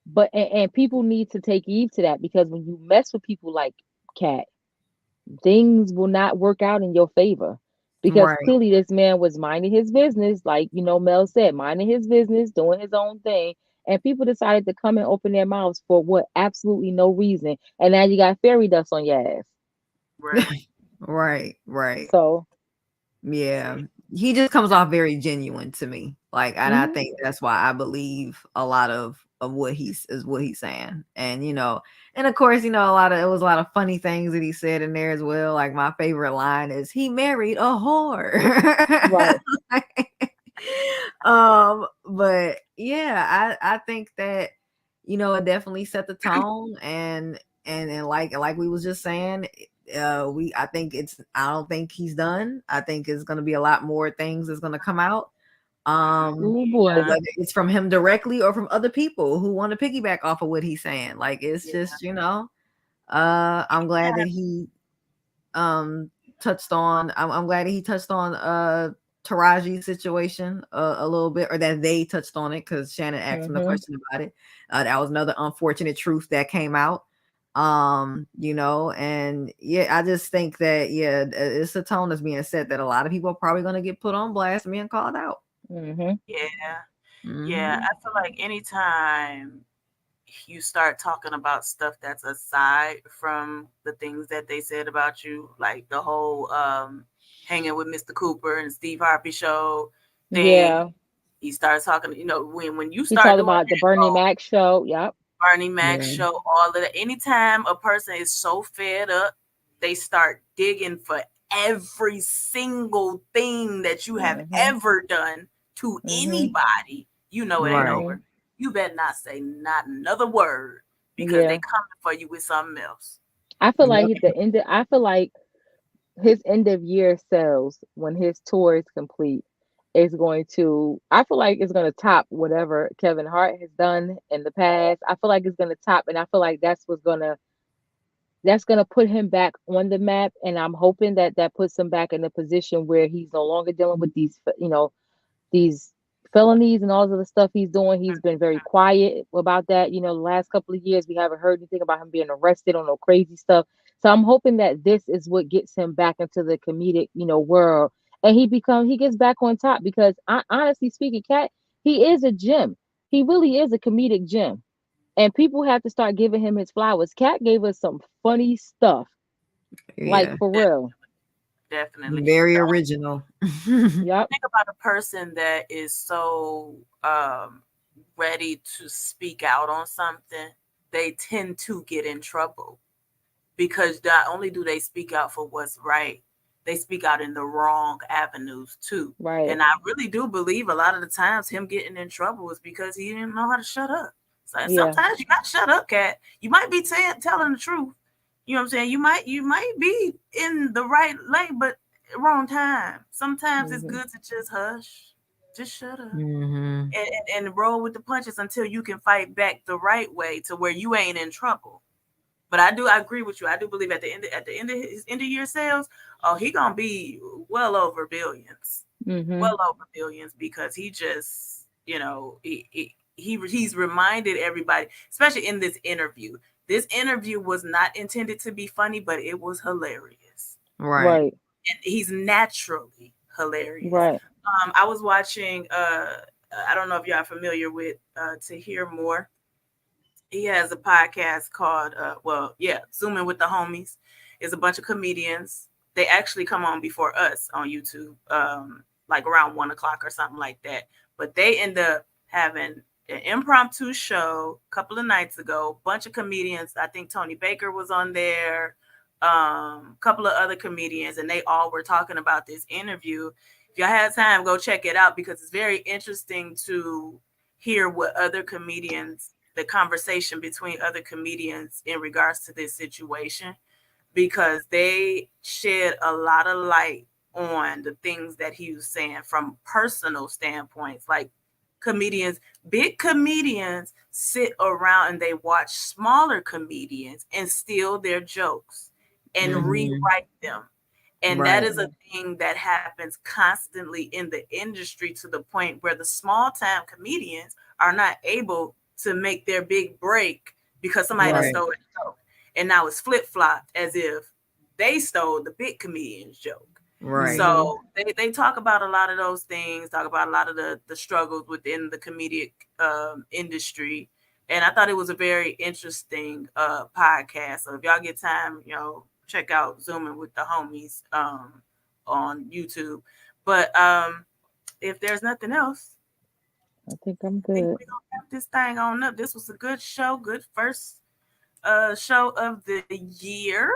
But and people need to take heed to that because when you mess with people like Cat, things will not work out in your favor. Because Right. clearly this man was minding his business, like Mel said, minding his business, doing his own thing. And people decided to come and open their mouths for what absolutely no reason. And now you got fairy dust on your ass. Right. Right. Right. So Yeah. He just comes off very genuine to me. Like, and I mhm, think that's why I believe a lot of what he's saying. And and of course, it was a lot of funny things that he said in there as well. Like my favorite line is he married a whore. right. But yeah, I think that it definitely set the tone and like we was just saying, I don't think he's done. I think it's going to be a lot more things that's going to come out, Oh boy. Yeah. whether it's from him directly or from other people who want to piggyback off of what he's saying. Like it's Yeah. just I'm glad that he I'm glad that he touched on Taraji's situation a little bit, or that they touched on it because Shannon asked him the Hmm. question about it. That was another unfortunate truth that came out. And yeah, I just think that it's a tone that's being set that a lot of people are probably going to get put on blast and being called out. Hmm. Yeah. Yeah, I feel like anytime you start talking about stuff that's aside from the things that they said about you, like the whole hanging with Mr. Cooper and Steve Harvey show thing. Yeah. He starts talking, when you He start talked doing about the that, Bernie Mac show. Yep. Bernie Mac Yeah. show, all of that. Anytime a person is so fed up, they start digging for every single thing that you have Mhm. ever done to Mhm. anybody. You know it ain't Right. over. Mhm. You better not say not another word because they Yeah. coming for you with something else. I feel like Yep. I feel like his end of year sales when his tour is complete is going to, I feel like it's going to top whatever Kevin Hart has done in the past. I feel like it's going to top, and I feel like that's going to put him back on the map, and I'm hoping that that puts him back in a position where he's no longer dealing with these felonies and all of the stuff he's doing. He's been very quiet about that. The last couple of years we haven't heard anything about him being arrested on no crazy stuff. So I'm hoping that this is what gets him back into the comedic, world, and he gets back on top because honestly speaking, Cat, he is a gem. He really is a comedic gem. And people have to start giving him his flowers. Cat gave us some funny stuff, like Yeah. for real. Definitely. Very The only original. Yep. thing about a person that is so ready to speak out on something, they tend to get in trouble because not only do they speak out for what's right, they speak out in the wrong avenues too. Right. And I really do believe a lot of the times him getting in trouble is because he didn't know how to shut up. So Yeah. sometimes you got to shut up, Cat. You might be telling the truth. You know what I'm saying? You might be in the right lane, but wrong time. Sometimes it's Hmm. good to just hush, just shut up, Hmm. and roll with the punches until you can fight back the right way to where you ain't in trouble. But I agree with you. I do believe at the end of his end of year sales, oh, he gonna be well over billions, Hmm. well over billions because he just he's reminded everybody, especially in this interview. This interview was not intended to be funny, but it was hilarious, Right. Right. and he's naturally hilarious. Right. I was watching. I don't know if y'all are familiar with To Hear More. He has a podcast called Zooming with the Homies. It's a bunch of comedians. They actually come on before us on YouTube, like around 1 o'clock or something like that. But they end up having an impromptu show a couple of nights ago. Bunch of comedians. I think Tony Baker was on there. Couple of other comedians, and they all were talking about this interview. If y'all have time, go check it out because it's very interesting to hear what other comedians, the conversation between other comedians in regards to this situation, because they shed a lot of light on the things that he was saying from personal standpoints. Like big comedians sit around and they watch smaller comedians and steal their jokes and Hmm. rewrite them. And that Right. is a thing that happens constantly in the industry to the point where the small time comedians are not able to make their big break because somebody done Right. stole a joke. And now it's flip flopped as if they stole the big comedian's joke. Right. Hmm. So they talk about a lot of those things, talk about a lot of the struggles within the comedic industry. And I thought it was a very interesting podcast. So if y'all get time, check out Zooming with the Homies on YouTube. But if there's nothing else, I think I'm I think good. we're gonna wrap this thing on up. This was a good show, good first show of the year.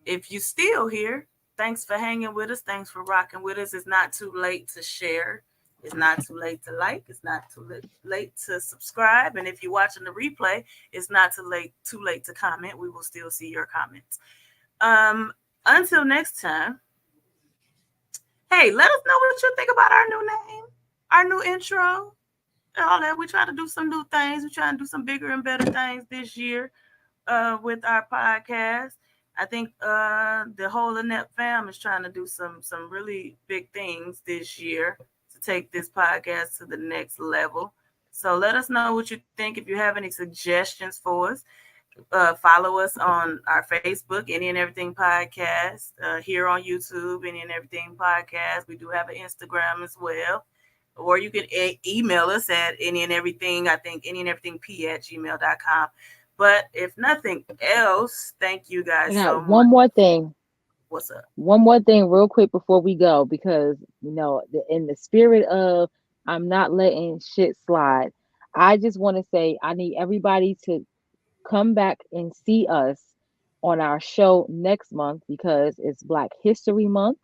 If you still here, thanks for hanging with us. Thanks for rocking with us. It's not too late to share. It's not too late to like. It's not too late to subscribe. And if you're watching the replay, it's not too late to comment. We will still see your comments. Um, until next time, hey, let us know what you think about our new name, our new intro, and all that. We're trying to do some new things. We're trying to do some bigger and better things this year with our podcast. I think the whole Annette fam is trying to do some really big things this year to take this podcast to the next level. So let us know what you think. If you have any suggestions for us, follow us on our Facebook, Any and Everything Podcast, here on YouTube, Any and Everything Podcast. We do have an Instagram as well. or you can email us at any and everything. I think anyandeverythingp@gmail.com. But if nothing else, thank you I guys so got much. one more thing. What's up? One more thing, real quick before we go, because in the spirit of I'm not letting shit slide. I just want to say I need everybody to come back and see us on our show next month because it's Black History Month.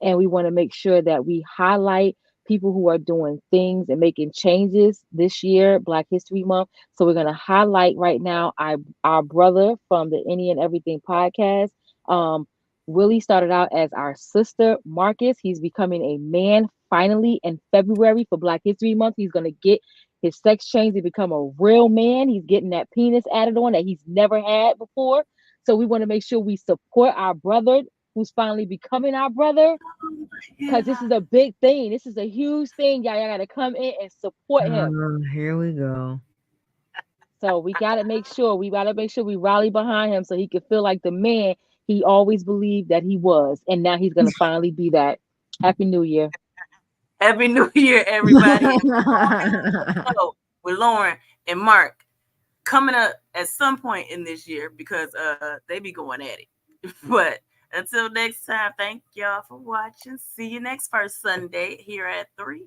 And we want to make sure that we highlight people who are doing things and making changes this year, Black History Month. So we're going to highlight right now our brother from the Any and Everything podcast. Willie started out as our sister, Marcus. He's becoming a man finally in February for Black History Month. He's going to get his sex changed to become a real man. He's getting that penis added on that he's never had before. So we want to make sure we support our brother who's finally becoming our brother, because this is a big thing. This is a huge thing, y'all. Y'all got to come in and support him. Here we go. So we got to make sure we rally behind him so he can feel like the man he always believed that he was, and now he's gonna finally be that. Happy New Year. Happy New Year, everybody. With Lauren and Mark coming up at some point in this year because they be going at it. But until next time, thank y'all for watching. See you next first Sunday here at 3.